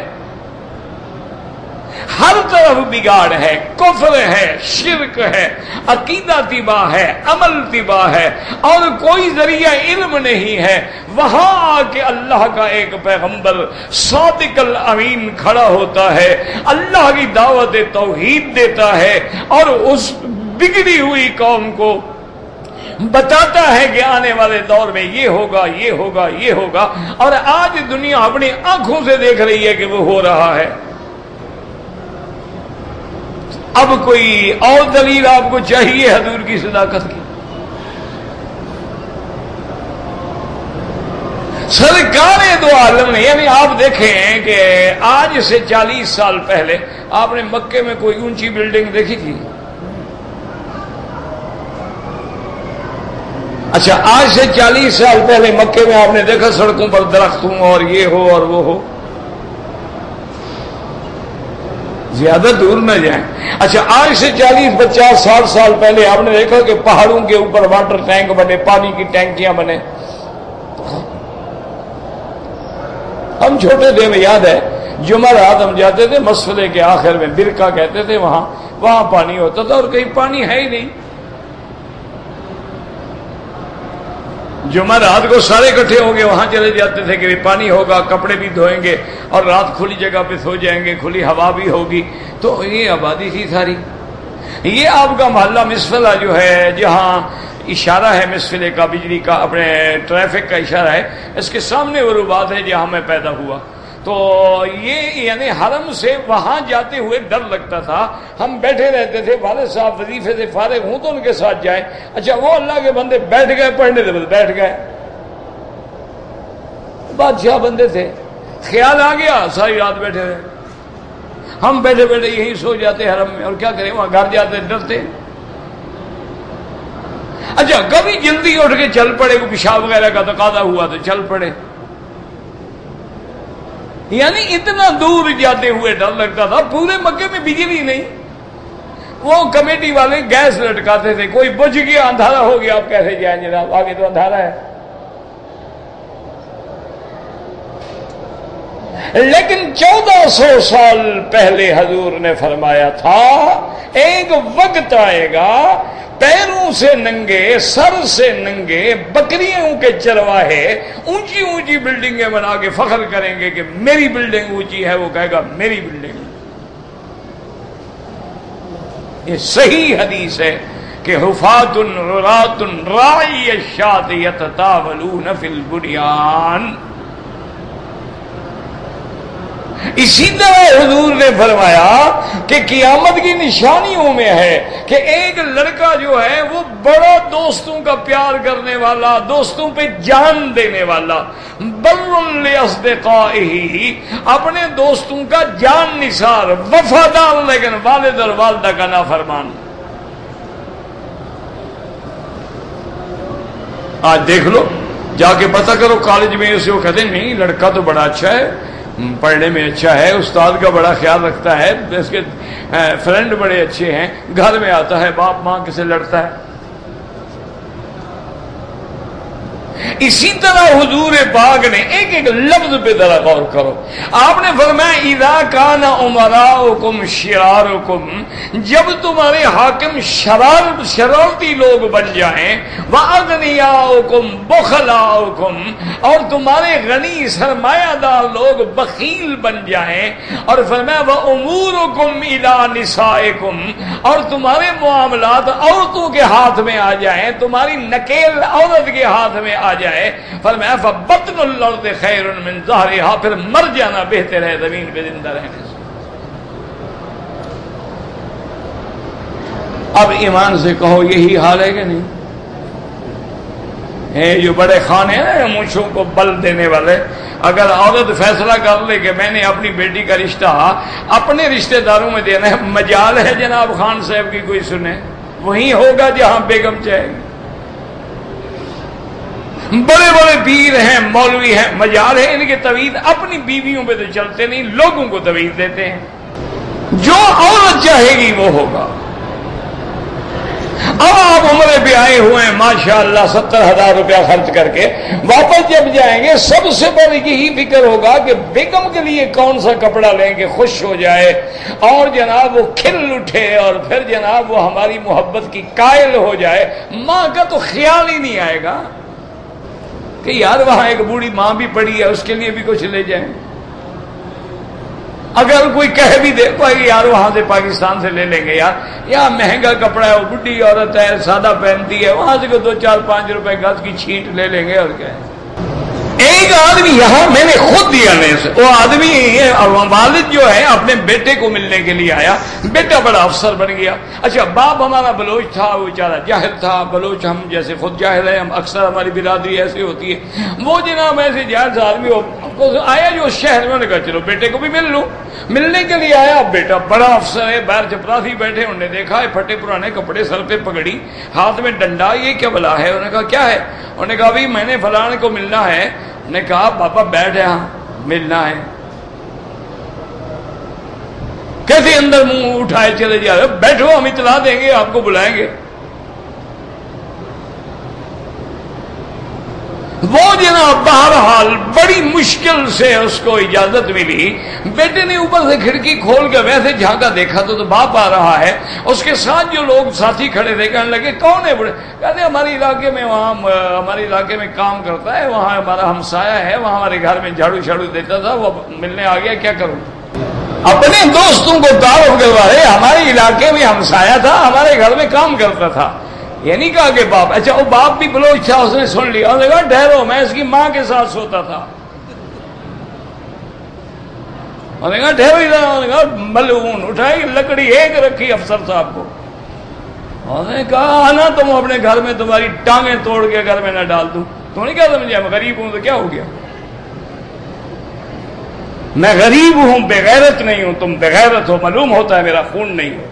ہر طرف بگاڑ ہے، کفر ہے، شرک ہے، عقیدہ تباہ ہے، عمل تباہ ہے، اور کوئی ذریعہ علم نہیں ہے۔ وہاں آ کے اللہ کا ایک پیغمبر صادق الامین کھڑا ہوتا ہے، اللہ کی دعوت توحید دیتا ہے، اور اس بگڑی ہوئی قوم کو بتاتا ہے کہ آنے والے دور میں یہ ہوگا، یہ ہوگا، یہ ہوگا، اور آج دنیا اپنی آنکھوں سے دیکھ رہی ہے کہ وہ ہو رہا ہے۔ اب کوئی اور دلیل آپ کو چاہیے حضور کی صداقت کی؟ سرکار دو عالم نے، یعنی آپ دیکھیں کہ آج سے 40 سال پہلے آپ نے مکے میں کوئی اونچی بلڈنگ دیکھی تھی؟ اچھا، آج سے 40 سال پہلے مکے میں آپ نے دیکھا سڑکوں پر درخت ہوں اور یہ ہو اور وہ ہو؟ زیادہ دور نہ جائیں۔ اچھا، آج سے 40-50 سال پہلے آپ نے دیکھا کہ پہاڑوں کے اوپر واٹر ٹینک بنے، پانی کی ٹینکیاں بنے؟ ہم چھوٹے تھے، میں یاد ہے جمعہ رات ہم جاتے تھے مسفلے کے آخر میں، برکا کہتے تھے، وہاں پانی ہوتا تھا اور کہیں پانی ہے ہی نہیں۔ جمعہ رات کو سارے اکٹھے ہوں گے، وہاں چلے جاتے تھے کہ پانی ہوگا، کپڑے بھی دھوئیں گے اور رات کھلی جگہ پہ سو جائیں گے، کھلی ہوا بھی ہوگی۔ تو یہ آبادی تھی ساری۔ یہ آپ کا محلہ مسفلہ جو ہے، جہاں اشارہ ہے مسفلے کا، بجلی کا، اپنے ٹریفک کا اشارہ ہے، اس کے سامنے وہ رباط ہے جہاں میں پیدا ہوا۔ تو یہ یعنی حرم سے وہاں جاتے ہوئے ڈر لگتا تھا۔ ہم بیٹھے رہتے تھے، والد صاحب وظیفے سے فارغ ہوں تو ان کے ساتھ جائیں۔ اچھا، وہ اللہ کے بندے بیٹھ گئے پڑھنے سے، بس بیٹھ گئے، بادشاہ بندے تھے، خیال آ گیا ساری رات بیٹھے رہے۔ ہم بیٹھے بیٹھے یہیں سو جاتے حرم میں، اور کیا کریں، وہاں گھر جاتے ڈرتے۔ اچھا، کبھی جلدی اٹھ کے چل پڑے، کو پیشاب وغیرہ کا تقاضا ہوا تو چل پڑے۔ یعنی اتنا دور جاتے ہوئے ڈر لگتا تھا۔ پورے مکے میں بجلی نہیں، وہ کمیٹی والے گیس لٹکاتے تھے، کوئی بجھ گیا، اندھارا ہو گیا، آپ کیسے جائیں جناب، آگے تو اندھارا ہے۔ لیکن 1400 سال پہلے حضور نے فرمایا تھا ایک وقت آئے گا پیروں سے ننگے، سر سے ننگے، بکریوں کے چرواہے اونچی اونچی بلڈنگیں بنا کے فخر کریں گے کہ میری بلڈنگ اونچی ہے، وہ کہے گا میری بلڈنگ۔ یہ صحیح حدیث ہے کہ حفاۃ عراۃ راعی الشاۃ یتطاولون فی البنیان۔ اسی طرح حضور نے فرمایا کہ قیامت کی نشانیوں میں ہے کہ ایک لڑکا جو ہے وہ بڑا دوستوں کا پیار کرنے والا، دوستوں پہ جان دینے والا، بر لاصدقائہ، اپنے دوستوں کا جان نثار، وفادار، لیکن والد اور والدہ کا نافرمان۔ آج دیکھ لو، جا کے پتہ کرو کالج میں اسے، وہ کہتے ہیں نہیں لڑکا تو بڑا اچھا ہے، پڑھنے میں اچھا ہے، استاد کا بڑا خیال رکھتا ہے، اس کے فرینڈ بڑے اچھے ہیں، گھر میں آتا ہے باپ ماں سے لڑتا ہے۔ اسی طرح حضور پاک نے ایک ایک لفظ پہ ذرا غور کرو۔ آپ نے فرمایا اذا کان امراؤکم شرارکم، جب تمہارے حاکم شرارتی لوگ بن جائیں، واغنیاؤکم بخلاؤکم، اور تمہارے غنی سرمایہ دار لوگ بخیل بن جائیں، اور فرمایا وامورکم الی نسائکم، اور تمہارے معاملات عورتوں کے ہاتھ میں آ جائیں، تمہاری نکیل عورت کے ہاتھ میں آ جائے، فرمایا فبطن الارض خیر من ظہرها، پھر مر جانا بہتر ہے زمین پہ زندہ رہنے سے۔ اب ایمان سے کہو یہی حال ہے کہ نہیں؟ جو بڑے خان ہیں نا مونچھوں کو بل دینے والے، اگر عورت فیصلہ کر لے کہ میں نے اپنی بیٹی کا رشتہ اپنے رشتہ داروں میں دینا ہے، مجال ہے جناب خان صاحب کی کوئی سنے؟ وہیں ہوگا جہاں بیگم چاہے گی۔ بڑے بڑے پیر ہیں، مولوی ہیں، مجال ہے ان کے توید اپنی بیویوں پہ تو چلتے نہیں، لوگوں کو توید دیتے ہیں۔ جو عورت چاہے گی وہ ہوگا۔ اب آپ عمرے پہ آئے ہوئے ہیں ماشاءاللہ 70,000 روپیہ خرچ کر کے، واپس جب جائیں گے سب سے بڑی یہی فکر ہوگا کہ بیگم کے لیے کون سا کپڑا لیں کہ خوش ہو جائے اور جناب وہ کھل اٹھے، اور پھر جناب وہ ہماری محبت کی قائل ہو جائے۔ ماں کا تو خیال ہی نہیں آئے گا کہ یار وہاں ایک بوڑھی ماں بھی پڑی ہے، اس کے لیے بھی کچھ لے جائیں۔ اگر کوئی کہہ بھی دے کوئی یار وہاں سے پاکستان سے لے لیں گے، یار مہنگا کپڑا ہے، وہ بڈھی عورت ہے، سادہ پہنتی ہے، وہاں سے 2-4-5 روپے گز کی چھینٹ لے لیں گے، اور کیا ہے۔ ایک آدمی یہاں میں نے خود دیا نے سے، وہ آدمی والد جو ہے اپنے بیٹے کو ملنے کے لیے آیا، بیٹا بڑا افسر بن گیا۔ اچھا باپ ہمارا بلوچ تھا، وہ بیچارہ جاہل تھا، بلوچ ہم جیسے خود جاہل ہیں، ہم اکثر ہماری برادری ایسی ہوتی ہے۔ وہ جناب ایسے جاہل آدمی آیا جو شہر میں، نے کہا چلو بیٹے کو بھی مل لوں۔ ملنے کے لیے آیا، بیٹا بڑا افسر ہے، باہر چپراسی بیٹھے، انہوں نے دیکھا ہے پھٹے پرانے کپڑے، سر پہ پگڑی، ہاتھ میں ڈنڈا، یہ کیا بلا ہے؟ انہوں نے کہا کیا ہے؟ انہوں نے کہا بھی میں نے فلانے کو ملنا ہے۔ نے کہا پاپا بیٹھ یہاں، ملنا ہے کیسے؟ اندر منہ اٹھائے چلے جا رہے، بیٹھو ہم اطلاع دیں گے، آپ کو بلائیں گے۔ وہ جناب بہرحال بڑی مشکل سے اس کو اجازت ملی۔ بیٹے نے اوپر سے کھڑکی کھول کے ویسے جھانکا، دیکھا تو باپ آ رہا ہے، اس کے ساتھ جو لوگ ساتھی کھڑے تھے کہنے لگے کون ہے؟ بڑے کہتے ہمارے علاقے میں، وہاں ہمارے علاقے میں کام کرتا ہے، وہاں ہمارا ہمسایہ ہے، وہاں ہمارے گھر میں جھاڑو شاڑو دیتا تھا، وہ ملنے آ گیا، کیا کروں؟ اپنے دوستوں کو تعارف کروا رہے، ہمارے علاقے میں ہمسایہ تھا، ہمارے گھر میں کام کرتا تھا۔ یہ نہیں کہا کہ باپ، اچھا وہ باپ بھی بلوچ تھا، اس نے سن لیا، اس نے کہا ٹھہرو میں اس کی ماں کے ساتھ سوتا تھا۔ اس نے کہا ٹھہرو ادھر، اس نے کہا ملعون، اٹھائی لکڑی ایک رکھی افسر صاحب کو۔ اس نے کہا آنا تم اپنے گھر میں، تمہاری ٹانگیں توڑ کے گھر میں نہ ڈال دوں۔ تو نہیں کیا سمجھا میں غریب ہوں تو کیا ہو گیا؟ میں غریب ہوں، بغیرت نہیں ہوں، تم بغیرت ہو، معلوم ہوتا ہے میرا خون نہیں ہو۔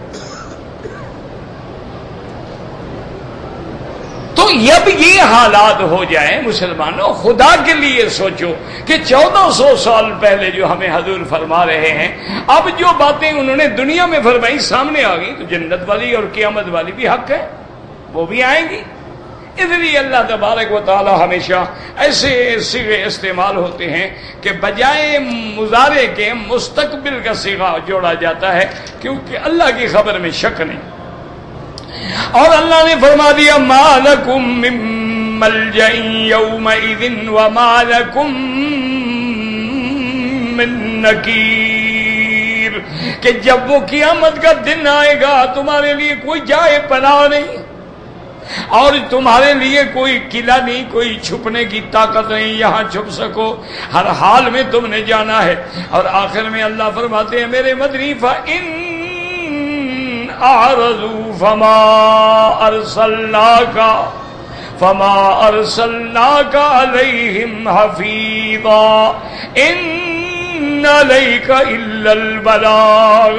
تو جب یہ حالات ہو جائیں مسلمانوں، خدا کے لیے سوچو کہ 1400 سال پہلے جو ہمیں حضور فرما رہے ہیں، اب جو باتیں انہوں نے دنیا میں فرمائی سامنے آ گئی، تو جنت والی اور قیامت والی بھی حق ہے، وہ بھی آئیں گی۔ اس لیے اللہ تبارک و تعالی ہمیشہ ایسے صیغے استعمال ہوتے ہیں کہ بجائے مضارع کے مستقبل کا صیغہ جوڑا جاتا ہے، کیونکہ اللہ کی خبر میں شک نہیں۔ اور اللہ نے فرما دیا ما لکم من ملجأ یومئذ وما لکم من نکیر، کہ جب وہ قیامت کا دن آئے گا تمہارے لیے کوئی جائے پناہ نہیں، اور تمہارے لیے کوئی قلعہ نہیں، کوئی چھپنے کی طاقت نہیں، یہاں چھپ سکو، ہر حال میں تم نے جانا ہے۔ اور آخر میں اللہ فرماتے ہیں میرے مدنی فَإِنْ أَعْرَضُوا فَمَا أَرْسَلْنَاكَ عَلَيْهِمْ حَفِيظًا إِنَّ عَلَيْكَ إِلَّا الْبَلَاغَ۔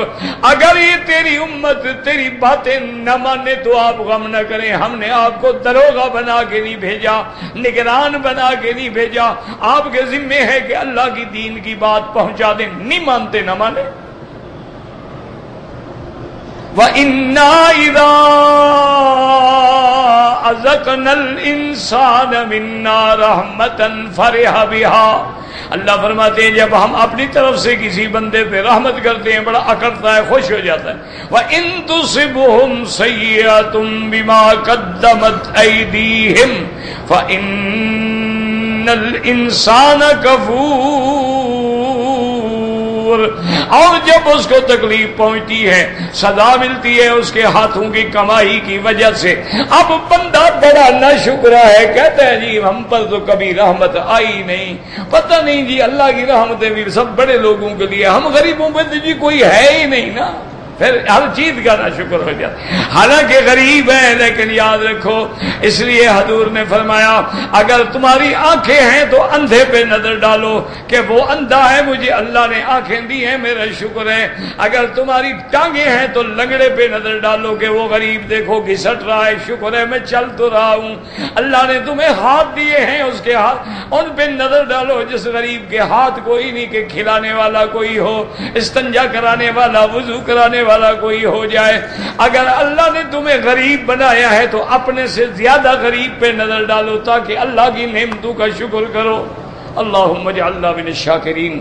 اگر یہ تیری امت تیری باتیں نہ مانے تو آپ غم نہ کریں، ہم نے آپ کو دروغہ بنا کے نہیں بھیجا، نگران بنا کے نہیں بھیجا، آپ کے ذمے ہے کہ اللہ کی دین کی بات پہنچا دیں، نہیں مانتے نہ مانے۔ وَإِنَّا إِذَا أَذَقْنَا الْإِنسَانَ مِنَّا رَحْمَةً فَرِحَ بِهَا، اللہ فرماتے ہیں جب ہم اپنی طرف سے کسی بندے پہ رحمت کرتے ہیں بڑا اکڑتا ہے، خوش ہو جاتا ہے۔ وَإِن تُصِبْهُمْ سَيِّئَةٌ بِمَا قَدَّمَتْ أَيْدِيهِمْ فَإِنَّ الْإِنسَانَ كَفُورٌ، اور جب اس کو تکلیف پہنچتی ہے، سزا ملتی ہے اس کے ہاتھوں کی کمائی کی وجہ سے، اب بندہ بڑا ناشکرا ہے، کہتا ہے جی ہم پر تو کبھی رحمت آئی نہیں، پتہ نہیں جی اللہ کی رحمتیں بھی سب بڑے لوگوں کے لیے، ہم غریبوں پہ تو جی کوئی ہے ہی نہیں نا، پھر ہر چیز کا ناشکر ہو جاتا ہے، حالانکہ غریب ہے لیکن یاد رکھو۔ اس لیے حضور نے فرمایا اگر تمہاری آنکھیں ہیں تو اندھے پہ نظر ڈالو کہ وہ اندھا ہے، مجھے اللہ نے آنکھیں دی ہیں، میرا شکر ہے۔ اگر تمہاری ٹانگیں ہیں تو لنگڑے پہ نظر ڈالو کہ وہ غریب دیکھو گھسٹ رہا ہے، شکر ہے میں چل تو رہا ہوں۔ اللہ نے تمہیں ہاتھ دیے ہیں، اس کے ہاتھ ان پہ نظر ڈالو جس غریب کے ہاتھ کوئی نہیں کہ کھلانے والا کوئی ہو، استنجا کرانے والا، وضو کرانے والا کوئی ہو جائے۔ اگر اللہ نے تمہیں غریب بنایا ہے تو اپنے سے زیادہ غریب پہ نظر ڈالو تاکہ اللہ کی نعمتوں کا شکر کرو۔ اللہم اجعلنا من الشاکرین،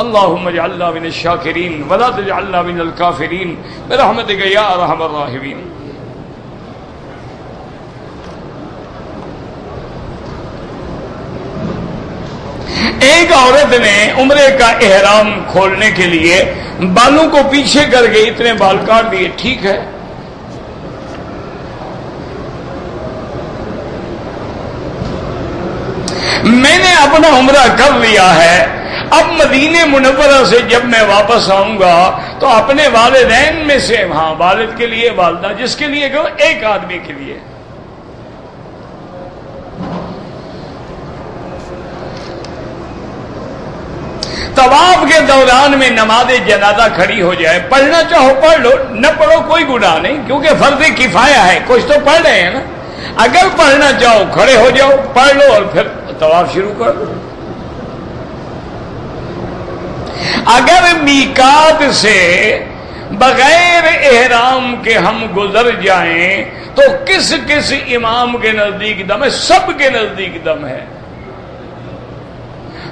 اللہم اجعلنا من الشاکرین ولا تجعلنا من الکافرین برحمتک یا ارحم الراحمین۔ ایک عورت نے عمرے کا احرام کھولنے کے لیے بالوں کو پیچھے کر کے اتنے بال کاٹ دیے، ٹھیک ہے، میں نے اپنا عمرہ کر لیا ہے، اب مدینے منورہ سے جب میں واپس آؤں گا تو اپنے والدین میں سے، ہاں والد کے لیے، والدہ جس کے لیے کہو، ایک آدمی کے لیے طواف کے دوران میں نماز جنازہ کھڑی ہو جائے، پڑھنا چاہو پڑھ لو، نہ پڑھو کوئی گناہ نہیں، کیونکہ فرض کفایہ ہے، کچھ تو پڑھ رہے ہیں نا۔ اگر پڑھنا چاہو کھڑے ہو جاؤ، پڑھ لو اور پھر طواف شروع کر دو۔ اگر میقات سے بغیر احرام کے ہم گزر جائیں تو کس کس امام کے نزدیک دم ہے؟ سب کے نزدیک دم ہے۔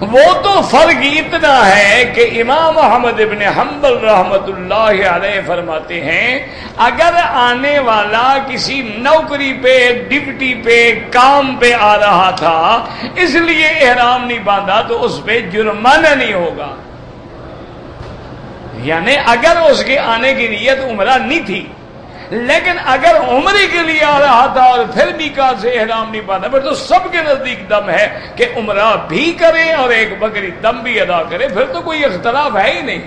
وہ تو فرق اتنا ہے کہ امام احمد ابن حنبل رحمت اللہ علیہ فرماتے ہیں اگر آنے والا کسی نوکری پہ، ڈیوٹی پہ، کام پہ آ رہا تھا اس لیے احرام نہیں باندھا تو اس پہ جرمانہ نہیں ہوگا، یعنی اگر اس کے آنے کی نیت عمرہ نہیں تھی، لیکن اگر عمرے کے لیے آ رہا تھا اور پھر میقات سے احرام نہیں باندھا، پھر تو سب کے نزدیک دم ہے کہ عمرہ بھی کرے اور ایک بکری دم بھی ادا کرے، پھر تو کوئی اختلاف ہے ہی نہیں۔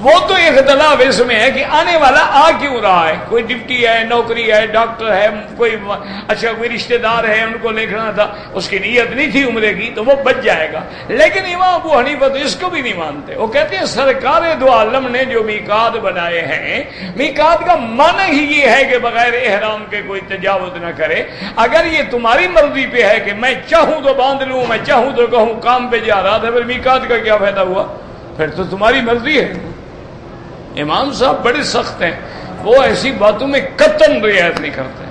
وہ تو اختلاف اس میں ہے کہ آنے والا آ کیوں رہا ہے، کوئی ڈپٹی ہے، نوکری ہے، ڈاکٹر ہے، کوئی کوئی رشتہ دار ہے، ان کو لکھنا تھا، اس کی نیت نہیں تھی عمرے کی تو وہ بچ جائے گا۔ لیکن امام ابو حنیفہ تو اس کو بھی نہیں مانتے، وہ کہتے ہیں سرکار دو عالم نے جو میقات بنائے ہیں، میقات کا معنی ہی یہ ہے کہ بغیر احرام کے کوئی تجاوز نہ کرے۔ اگر یہ تمہاری مرضی پہ ہے کہ میں چاہوں تو باندھ لوں، میں چاہوں تو کہوں کام پہ جا رہا تھا، پھر میقات کا کیا فائدہ ہوا؟ پھر تو تمہاری مرضی ہے۔ امام صاحب بڑے سخت ہیں، وہ ایسی باتوں میں قطعاً رعایت نہیں کرتے۔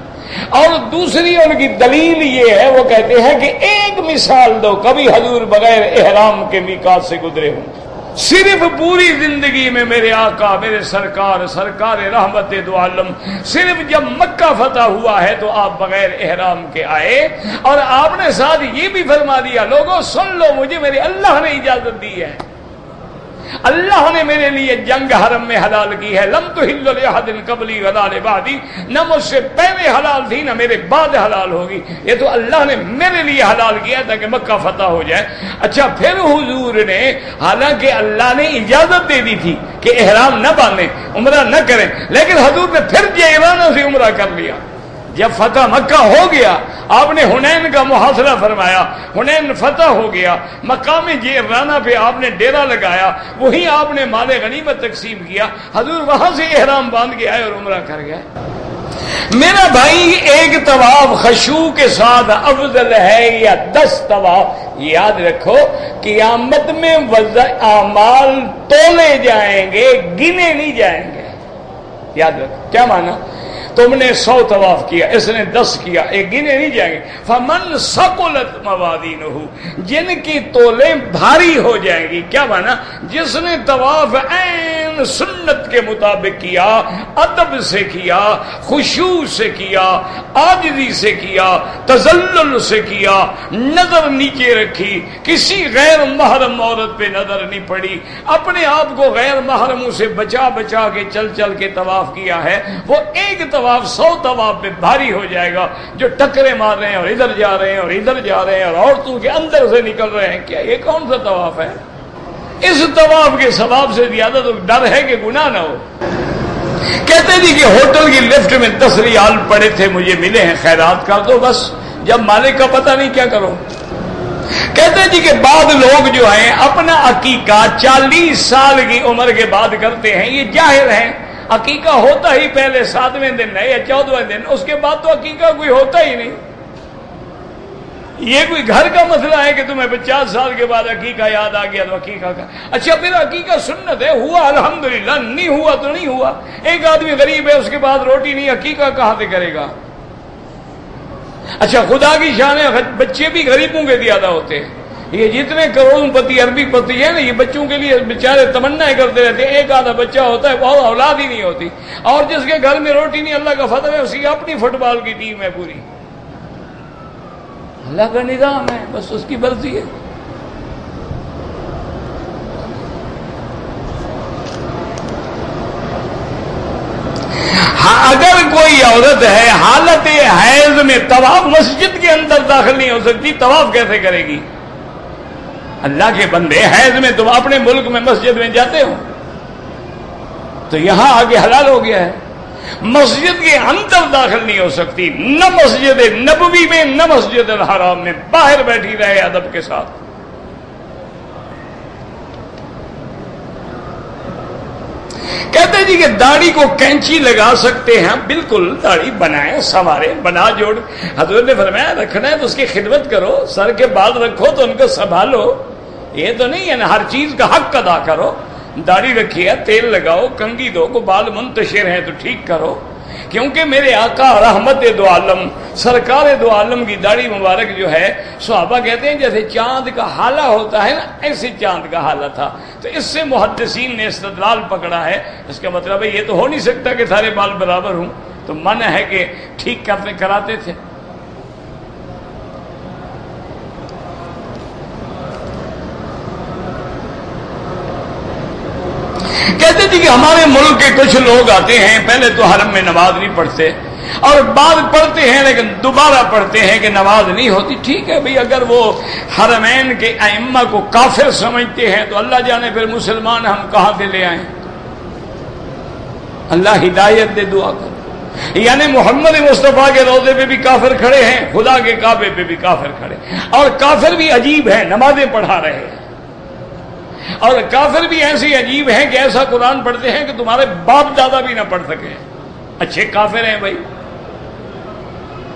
اور دوسری ان کی دلیل یہ ہے، وہ کہتے ہیں کہ ایک مثال دو، کبھی حضور بغیر احرام کے میقات سے گزرے ہوں، صرف پوری زندگی میں میرے آقا، میرے سرکار رحمت دو عالم صرف جب مکہ فتح ہوا ہے تو آپ بغیر احرام کے آئے، اور آپ نے ساتھ یہ بھی فرما دیا لوگوں سن لو، مجھے میرے اللہ نے اجازت دی ہے، اللہ نے میرے لیے جنگ حرم میں حلال کی ہے، لم تحل لأحد قبلی ولا لبعدی، نہ مجھ سے پہلے حلال تھی نہ میرے بعد حلال ہوگی، یہ تو اللہ نے میرے لیے حلال کیا تاکہ مکہ فتح ہو جائے۔ اچھا پھر حضور نے، حالانکہ اللہ نے اجازت دے دی تھی کہ احرام نہ باندھیں، عمرہ نہ کریں، لیکن حضور نے پھر جعرانہ سے عمرہ کر لیا۔ جب فتح مکہ ہو گیا آپ نے حنین کا محاصرہ فرمایا، حنین فتح ہو گیا، مقام جعرانہ پہ آپ نے ڈیرا لگایا، وہیں آپ نے مال غنیمت تقسیم کیا، حضور وہاں سے احرام باندھ کے آئے اور عمرہ کر گئے۔ میرا بھائی ایک طواف خشوع کے ساتھ افضل ہے یا 10 طواف؟ یاد رکھو قیامت میں اعمال تولے جائیں گے، گنے نہیں جائیں گے۔ یاد رکھو کیا مانا؟ تم نے 100 طواف کیا، اس نے 10 کیا، ایک گنے نہیں جائیں گے۔ فمن ثقلت موازینہ، جن کی تولیں بھاری ہو جائیں گی، کیا مانا؟ جس نے طواف عین سنت کے مطابق کیا، ادب سے کیا، خشوع سے کیا، عاجزی سے کیا، تذلل سے کیا، نظر نیچے رکھی، کسی غیر محرم عورت پہ نظر نہیں پڑی، اپنے آپ کو غیر محرموں سے بچا بچا کے چل کے طواف کیا ہے، وہ ایک طواف 100 طواف پہ بھاری ہو جائے گا۔ جو ٹکرے مار رہے ہیں اور ادھر جا رہے ہیں اور ادھر جا رہے ہیں اور عورتوں کے اندر سے نکل رہے ہیں، کیا یہ کون سا طواف ہے؟ اس طواف کے ثواب سے زیادہ تو ڈر ہے کہ گناہ نہ ہو۔ کہتے جی کہ ہوٹل کی لفٹ میں 10 ریال پڑے تھے، مجھے ملے ہیں، خیرات کر دو بس، جب مالک کا پتہ نہیں کیا کرو۔ کہتے جی کہ بعض لوگ جو ہیں اپنا عقیقہ 40 سال کی عمر کے بعد کرتے ہیں، یہ جاہل ہیں، عقیقہ ہوتا ہی پہلے 7ویں دن ہے یا 14ویں دن، اس کے بعد تو عقیقہ کوئی ہوتا ہی نہیں۔ یہ کوئی گھر کا مسئلہ ہے کہ تمہیں 50 سال کے بعد عقیقہ یاد آ گیا تو عقیقہ کا؟ اچھا پھر عقیقہ سنت ہے، ہوا الحمدللہ، نہیں ہوا تو نہیں ہوا۔ ایک آدمی غریب ہے، اس کے بعد روٹی نہیں، عقیقہ کہاں سے کرے گا؟ اچھا خدا کی شان ہے، بچے بھی غریبوں کے زیادہ ہوتے ہیں، یہ جتنے کروڑوں پتی عربی پتی ہیں نا، یہ بچوں کے لیے بیچارے تمنا کرتے رہتے ہیں، ایک آدھا بچہ ہوتا ہے، بہت اولاد ہی نہیں ہوتی، اور جس کے گھر میں روٹی نہیں، اللہ کا فضل ہے، اس کی اپنی فٹ بال کی ٹیم ہے پوری، اللہ کا نظام ہے، بس اس کی مرضی ہے۔ ہاں اگر کوئی عورت ہے حالت حیض میں طواف مسجد کے اندر داخل نہیں ہو سکتی، طواف کیسے کرے گی؟ اللہ کے بندے حیض میں تم اپنے ملک میں مسجد میں جاتے ہو تو یہاں آگے حلال ہو گیا ہے، مسجد کے اندر داخل نہیں ہو سکتی، نہ مسجد نبوی میں نہ مسجد الحرام میں، باہر بیٹھی رہے ادب کے ساتھ۔ کہتے جی کہ داڑھی کو کینچی لگا سکتے ہیں، بالکل داڑھی بنائیں، سنواریں، بنا جوڑ، حضرت نے فرمایا رکھنا ہے تو اس کی خدمت کرو، سر کے بال رکھو تو ان کو سنبھالو، یہ تو نہیں ہے نا ہر چیز کا حق ادا کرو، داڑھی رکھی ہے تیل لگاؤ، کنگھی دو، کو بال منتشر ہیں تو ٹھیک کرو، کیونکہ میرے آقا رحمت دو عالم سرکار دو عالم کی داڑھی مبارک جو ہے صحابہ کہتے ہیں جیسے چاند کا حالہ ہوتا ہے نا، ایسے چاند کا حالہ تھا، تو اس سے محدثین نے استدلال پکڑا ہے، اس کا مطلب ہے یہ تو ہو نہیں سکتا کہ سارے بال برابر ہوں، تو منع ہے کہ ٹھیک کرتے کراتے تھے۔ کہتے تھے کہ ہمارے ملک کے کچھ لوگ آتے ہیں، پہلے تو حرم میں نماز نہیں پڑھتے اور بعد پڑھتے ہیں لیکن دوبارہ پڑھتے ہیں کہ نماز نہیں ہوتی۔ ٹھیک ہے بھئی، اگر وہ حرمین کے ائمہ کو کافر سمجھتے ہیں تو اللہ جانے پھر مسلمان ہم کہاں سے لے آئیں۔ اللہ ہدایت دے، دعا کر۔ یعنی محمد مصطفیٰ کے روضے پہ بھی کافر کھڑے ہیں، خدا کے کعبے پہ بھی کافر کھڑے، اور کافر بھی عجیب ہے، نمازیں پڑھا رہے ہیں، اور کافر بھی ایسے عجیب ہیں کہ ایسا قرآن پڑھتے ہیں کہ تمہارے باپ دادا بھی نہ پڑھ سکے، اچھے کافر ہیں بھائی۔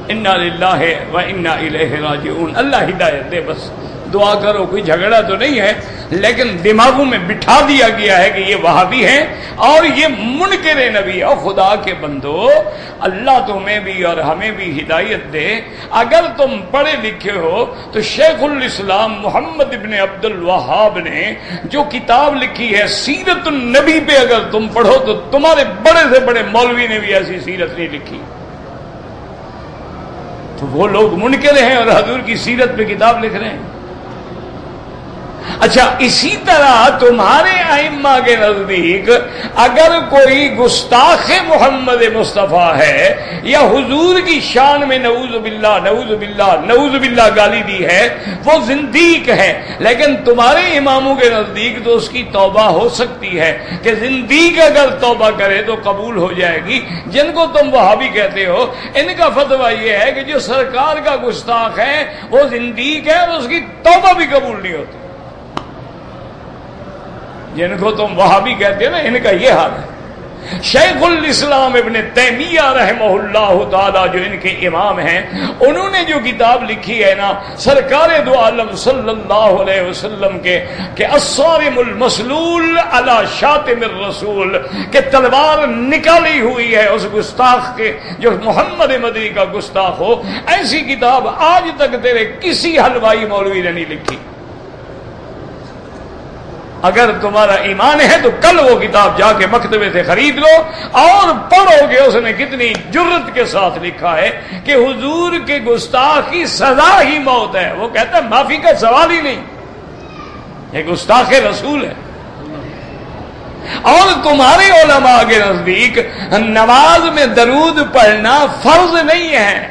انا للہ و انا الیہ راجعون، اللہ ہدایت دے، بس دعا کرو، کوئی جھگڑا تو نہیں ہے، لیکن دماغوں میں بٹھا دیا گیا ہے کہ یہ وہابی ہیں اور یہ منکر نبی۔ اور خدا کے بندو، اللہ تمہیں بھی اور ہمیں بھی ہدایت دے، اگر تم پڑھے لکھے ہو تو شیخ الاسلام محمد ابن عبد الوہاب نے جو کتاب لکھی ہے سیرت النبی پہ، اگر تم پڑھو تو تمہارے بڑے سے بڑے مولوی نے بھی ایسی سیرت نہیں لکھی، تو وہ لوگ منکر ہیں اور حضور کی سیرت پہ کتاب لکھ رہے ہیں۔ اچھا، اسی طرح تمہارے ائمہ کے نزدیک اگر کوئی گستاخ محمد مصطفیٰ ہے یا حضور کی شان میں نعوذ باللہ نعوذ باللہ نعوذ باللہ گالی دی ہے، وہ زندیق ہے، لیکن تمہارے اماموں کے نزدیک تو اس کی توبہ ہو سکتی ہے کہ زندیق اگر توبہ کرے تو قبول ہو جائے گی۔ جن کو تم وہابی کہتے ہو، ان کا فتویٰ یہ ہے کہ جو سرکار کا گستاخ ہے وہ زندیق ہے اور اس کی توبہ بھی قبول نہیں ہوتی۔ جن کو تم وہابی کہتے ہیں نا، ان کا یہ حال ہے۔ شیخ الاسلام ابن تیمیہ رحمہ اللہ تعالی جو ان کے امام ہیں، انہوں نے جو کتاب لکھی ہے نا سرکار دو عالم صلی اللہ علیہ وسلم کے کہ الصارم المسلول علی شاتم الرسول، کہ تلوار نکالی ہوئی ہے اس گستاخ کے جو محمد مدنی کا گستاخ ہو، ایسی کتاب آج تک تیرے کسی حلوائی مولوی نے نہیں لکھی۔ اگر تمہارا ایمان ہے تو کل وہ کتاب جا کے مکتبے سے خرید لو اور پڑھو گے اس نے کتنی جرت کے ساتھ لکھا ہے کہ حضور کے گستاخ کی سزا ہی موت ہے۔ وہ کہتا ہے معافی کا سوال ہی نہیں، یہ گستاخ رسول ہے۔ اور تمہارے علماء کے نزدیک نماز میں درود پڑھنا فرض نہیں ہے۔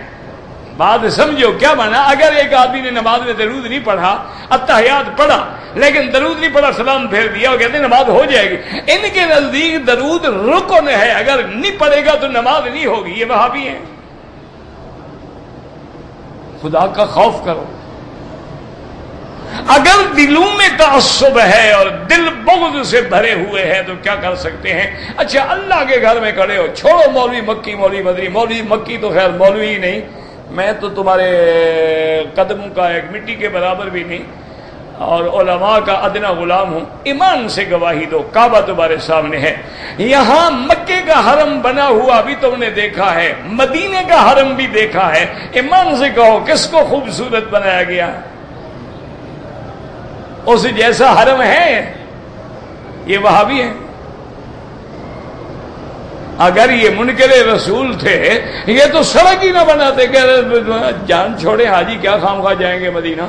بات سمجھو کیا مانا؟ اگر ایک آدمی نے نماز میں درود نہیں پڑھا، اتحیات پڑھا لیکن درود نہیں پڑھا، سلام پھیر دیا اور کہتے ہیں نماز ہو جائے گی، ان کے نزدیک درود رکن ہے، اگر نہیں پڑھے گا تو نماز نہیں ہوگی۔ یہ وہابی ہیں۔ خدا کا خوف کرو۔ اگر دلوں میں تعصب ہے اور دل بغض سے بھرے ہوئے ہیں تو کیا کر سکتے ہیں؟ اچھا، اللہ کے گھر میں کھڑے ہو، چھوڑو مولوی مکی مولوی مدنی، مولوی مکی تو خیر مولوی ہی نہیں، میں تو تمہارے قدموں کا ایک مٹی کے برابر بھی نہیں اور علماء کا ادنا غلام ہوں، ایمان سے گواہی دو، کعبہ تمہارے سامنے ہے، یہاں مکے کا حرم بنا ہوا بھی تم نے دیکھا ہے، مدینے کا حرم بھی دیکھا ہے، ایمان سے کہو کس کو خوبصورت بنایا گیا؟ اس جیسا حرم ہے؟ یہ وہابی ہے۔ اگر یہ منکر رسول تھے یہ تو سڑک ہی نہ بناتے، کہ جان چھوڑے حاجی کیا خام خواہ جائیں گے مدینہ،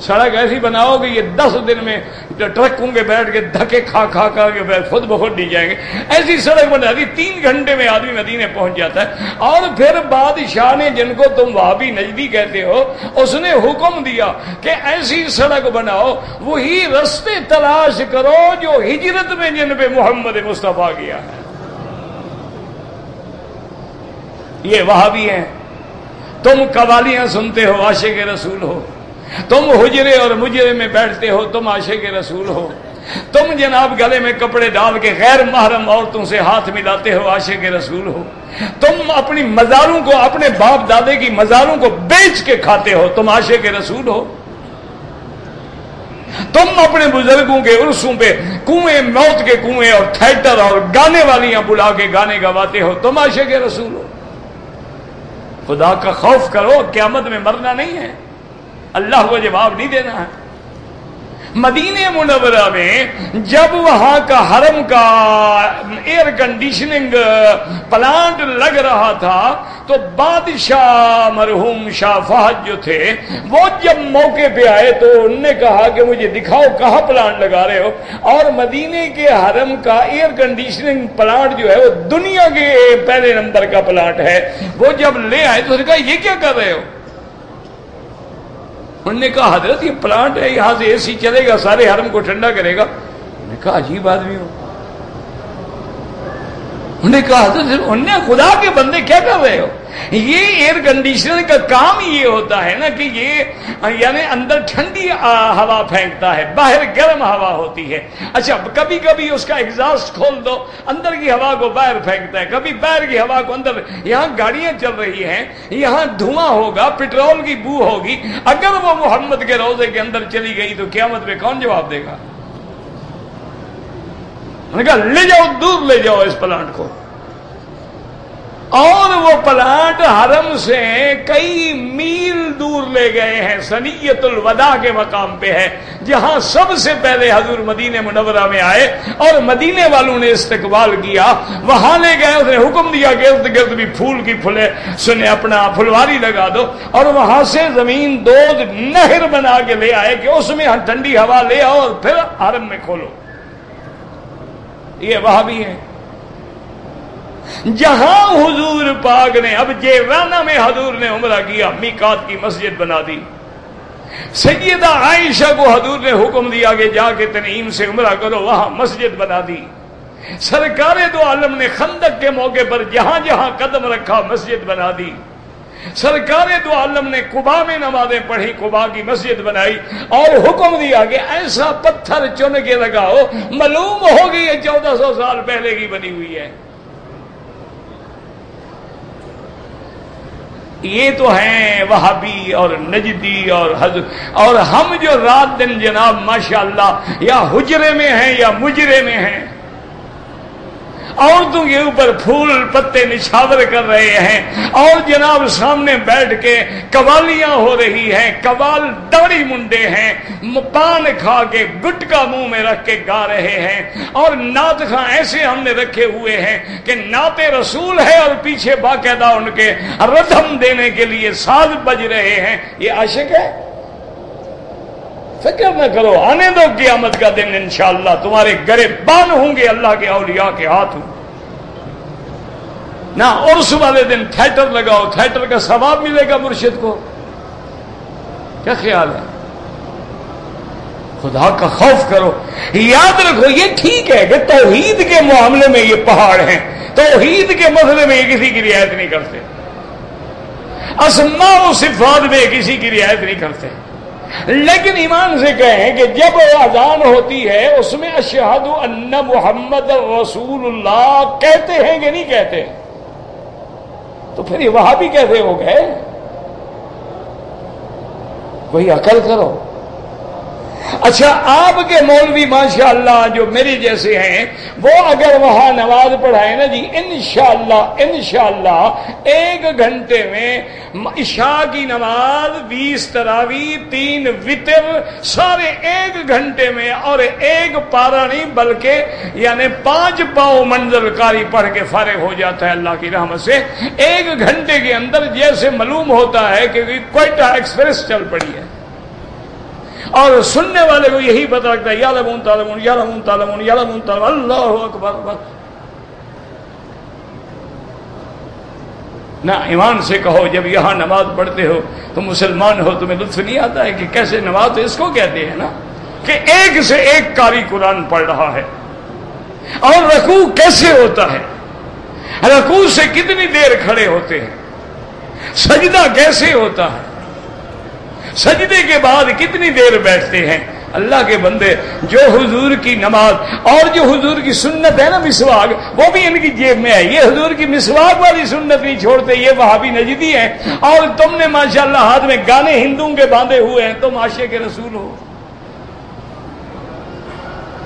سڑک ایسی بناؤ کہ یہ 10 دن میں ٹرکوں کے بیٹھ کے دھکے کھا کھا کے خود بخود ڈی جائیں گے. ایسی سڑک بنا دی 3 گھنٹے میں آدمی مدینے پہنچ جاتا ہے. اور پھر بادشاہ نے، جن کو تم وہابی نجدی کہتے ہو، اس نے حکم دیا کہ ایسی سڑک بناؤ، وہی رستے تلاش کرو جو ہجرت میں جن پہ محمد مصطفیٰ گیا ہے. یہ وہابی ہیں. تم قوالیاں سنتے ہو، عاشق رسول ہو. تم حجرے اور مجرے میں بیٹھتے ہو، تم عاشق رسول ہو. تم جناب گلے میں کپڑے ڈال کے غیر محرم عورتوں سے ہاتھ ملاتے ہو، عاشق رسول ہو. تم اپنی مزاروں کو، اپنے باپ دادے کی مزاروں کو بیچ کے کھاتے ہو، تم عاشق رسول ہو. تم اپنے بزرگوں کے عرصوں پہ کنویں، موت کے کنویں اور تھیٹر اور گانے والیاں بلا کے گانے گواتے ہو، تم عاشق رسول ہو. خدا کا خوف کرو، قیامت میں مرنا نہیں ہے، اللہ کو جواب نہیں دینا ہے. مدینہ منورہ میں جب وہاں کا حرم کا ایئر کنڈیشننگ پلانٹ لگ رہا تھا تو بادشاہ مرحوم شاہ فہد جو تھے وہ جب موقع پہ آئے تو انہوں نے کہا کہ مجھے دکھاؤ کہاں پلانٹ لگا رہے ہو. اور مدینے کے حرم کا ایئر کنڈیشننگ پلانٹ جو ہے وہ دنیا کے پہلے نمبر کا پلانٹ ہے. وہ جب لے آئے تو انہوں نے کہا یہ کیا کر رہے ہو؟ انہوں نے کہا حضرت یہ پلانٹ ہے، یہاں سے اے سی چلے گا، سارے حرم کو ٹھنڈا کرے گا. انہوں نے کہا عجیب آدمی ہو. انہوں نے کہا حضرت انہوں نے خدا کے بندے کیا کر رہے ہو؟ یہ ایئر کنڈیشنر کا کام ہی یہ ہوتا ہے نا کہ یہ یعنی اندر ٹھنڈی ہوا پھینکتا ہے، باہر گرم ہوا ہوتی ہے. اچھا کبھی کبھی اس کا ایگزاسٹ کھول دو، اندر کی ہوا کو باہر پھینکتا ہے، کبھی باہر کی ہوا کو اندر. یہاں گاڑیاں چل رہی ہیں، یہاں دھواں ہوگا، پیٹرول کی بو ہوگی. اگر وہ محمد کے روضے کے اندر چلی گئی تو قیامت میں کون جواب دے گا؟ انہوں نے کہا لے جاؤ، دور لے جاؤ اس پلانٹ کو. اور وہ پلانٹ حرم سے کئی میل دور لے گئے ہیں، ثنیۃ الوداع کے مقام پہ ہے، جہاں سب سے پہلے حضور مدینہ منورہ میں آئے اور مدینے والوں نے استقبال کیا. وہاں لے گئے، اس نے حکم دیا کہ ارد گرد بھی پھول کی پھلے سنے اپنا پھلواری لگا دو. اور وہاں سے زمین دود نہر بنا کے لے آئے کہ اس میں ٹھنڈی ہوا لے آؤ اور پھر حرم میں کھولو. یہ وہابی ہیں. جہاں حضور پاک نے اب جیرانہ میں حضور نے عمرہ کیا، میقات کی مسجد بنا دی. سیدہ عائشہ کو حضور نے حکم دیا کہ جا کے تنعیم سے عمرہ کرو، وہاں مسجد بنا دی. سرکار دو عالم نے خندق کے موقع پر جہاں جہاں قدم رکھا مسجد بنا دی. سرکار دو عالم نے قباء میں نمازیں پڑھی، قباء کی مسجد بنائی اور حکم دیا کہ ایسا پتھر چن کے لگاؤ معلوم ہوگی یہ 1400 سال پہلے کی بنی ہوئی ہے. یہ تو ہیں وہابی اور نجدی اور ہم جو رات دن جناب ماشاءاللہ یا حجرے میں ہیں یا مجرے میں ہیں، عورتوں کے اوپر پھول پتے نچھاور کر رہے ہیں اور جناب سامنے بیٹھ کے قوالیاں ہو رہی ہیں، قوال داڑھی منڈے ہیں، پان کھا کے گٹکا منہ میں رکھ کے گا رہے ہیں. اور نعت خواں ایسے ہم نے رکھے ہوئے ہیں کہ نعت رسول ہے اور پیچھے باقاعدہ ان کے ردھم دینے کے لیے ساز بج رہے ہیں. یہ عاشق ہے؟ فکر نہ کرو، آنے دو قیامت کا دن انشاءاللہ تمہارے گریبان ہوں گے اللہ کے اولیاء کے ہاتھوں. نہ عرس والے دن تھیٹر لگاؤ، تھیٹر کا ثواب ملے گا مرشد کو. کیا خیال ہے؟ خدا کا خوف کرو. یاد رکھو یہ ٹھیک ہے کہ توحید کے معاملے میں یہ پہاڑ ہیں، توحید کے مسئلے میں یہ کسی کی رعایت نہیں کرتے، اسماء و صفات میں کسی کی رعایت نہیں کرتے. لیکن ایمان سے کہیں کہ جب اذان ہوتی ہے اس میں اشہد ان محمد رسول اللہ کہتے ہیں کہ نہیں کہتے؟ تو پھر یہ وہابی کیسے ہو گئے؟ کوئی عقل کرو. اچھا آپ کے مولوی ماشاءاللہ جو میرے جیسے ہیں وہ اگر وہاں نماز پڑھائیں نا جی انشاءاللہ 1 گھنٹے میں عشاء کی نماز 20 تراویح 3 وتر سارے 1 گھنٹے میں، اور 1 پارا نہیں بلکہ یعنی 5 پاؤں منزل کاری پڑھ کے فارغ ہو جاتا ہے اللہ کی رحمت سے 1 گھنٹے کے اندر. جیسے معلوم ہوتا ہے کہ کوئٹہ ایکسپریس چل پڑی ہے. اور سننے والے کو یہی پتہ لگتا ہے یعلمون تعلمون یعلمون تعلمون یعلمون تعلمون، اللہ اکبر بس۔ نہ ایمان سے کہو جب یہاں نماز پڑھتے ہو تو مسلمان ہو، تمہیں لطف نہیں آتا ہے کہ کیسے نماز، تو اس کو کہتے ہیں نا کہ ایک سے ایک قاری قرآن پڑھ رہا ہے، اور رکوع کیسے ہوتا ہے، رکوع سے کتنی دیر کھڑے ہوتے ہیں، سجدہ کیسے ہوتا ہے، سجدے کے بعد کتنی دیر بیٹھتے ہیں۔ اللہ کے بندے، جو حضور کی نماز اور جو حضور کی سنت ہے نا مسواک، وہ بھی ان کی جیب میں ہے، یہ حضور کی مسواک والی سنت نہیں چھوڑتے، یہ وہابی نجدی ہیں، اور تم نے ماشاءاللہ ہاتھ میں گانے ہندوؤں کے باندھے ہوئے ہیں، تم عاشق رسول ہو۔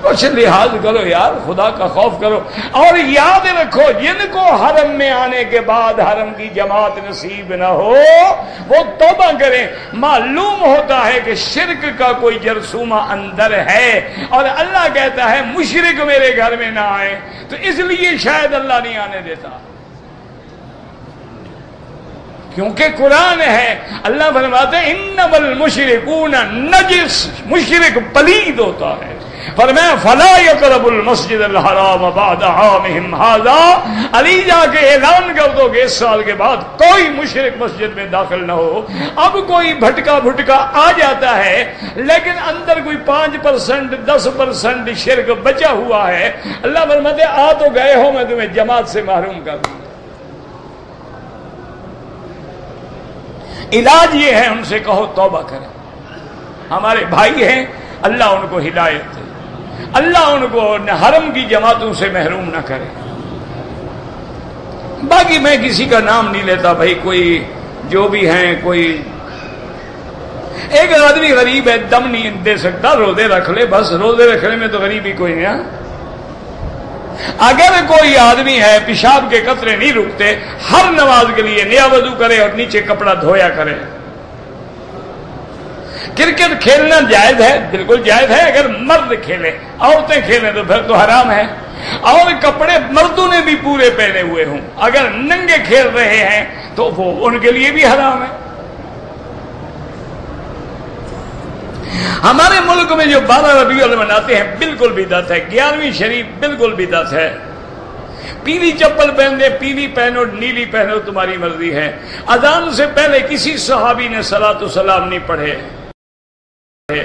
کچھ لحاظ کرو یار، خدا کا خوف کرو، اور یاد رکھو جن کو حرم میں آنے کے بعد حرم کی جماعت نصیب نہ ہو وہ توبہ کریں۔ معلوم ہوتا ہے کہ شرک کا کوئی جرثومہ اندر ہے، اور اللہ کہتا ہے مشرک میرے گھر میں نہ آئے، تو اس لیے شاید اللہ نہیں آنے دیتا، کیونکہ قرآن ہے۔ اللہ فرماتے ہیں انما المشرکون نجس، مشرک پلید ہوتا ہے، فرمایا فلا یقربوا المسجد الحرام بعد عامهم هذا، علی جا کے اعلان کر دو کہ اس سال کے بعد کوئی مشرک مسجد میں داخل نہ ہو۔ اب کوئی بھٹکا بھٹکا آ جاتا ہے لیکن اندر کوئی 5% 10% شرک بچا ہوا ہے، اللہ فرماتے آ تو گئے ہو، میں تمہیں جماعت سے محروم کر دوں۔ علاج یہ ہے، ان سے کہو توبہ کریں، ہمارے بھائی ہیں، اللہ ان کو ہدایت دے، اللہ ان کو حرم کی جماعتوں سے محروم نہ کرے۔ باقی میں کسی کا نام نہیں لیتا بھائی، کوئی جو بھی ہیں، کوئی ایک آدمی غریب ہے، دم نہیں دے سکتا، روزے رکھ لے، بس روزے رکھنے میں تو غریبی کوئی نہیں۔ اگر کوئی آدمی ہے پیشاب کے قطرے نہیں رکتے، ہر نماز کے لیے نیا وضو کرے اور نیچے کپڑا دھویا کرے۔ کرکٹ کھیلنا جائز ہے، بالکل جائز ہے، اگر مرد کھیلے، عورتیں کھیلیں تو پھر تو حرام ہے، اور کپڑے مردوں نے بھی پورے پہنے ہوئے ہوں، اگر ننگے کھیل رہے ہیں تو وہ ان کے لیے بھی حرام ہے۔ ہمارے ملک میں جو 12 ربیع الاول مناتے ہیں بالکل بدعت ہے، 11ویں شریف بالکل بدعت ہے۔ پیلی چپل پہن دے، پیلی پہنو، نیلی پہنو، تمہاری مرضی ہے۔ اذان سے پہلے کسی صحابی نے صلاۃ و سلام نہیں پڑھے۔ ہے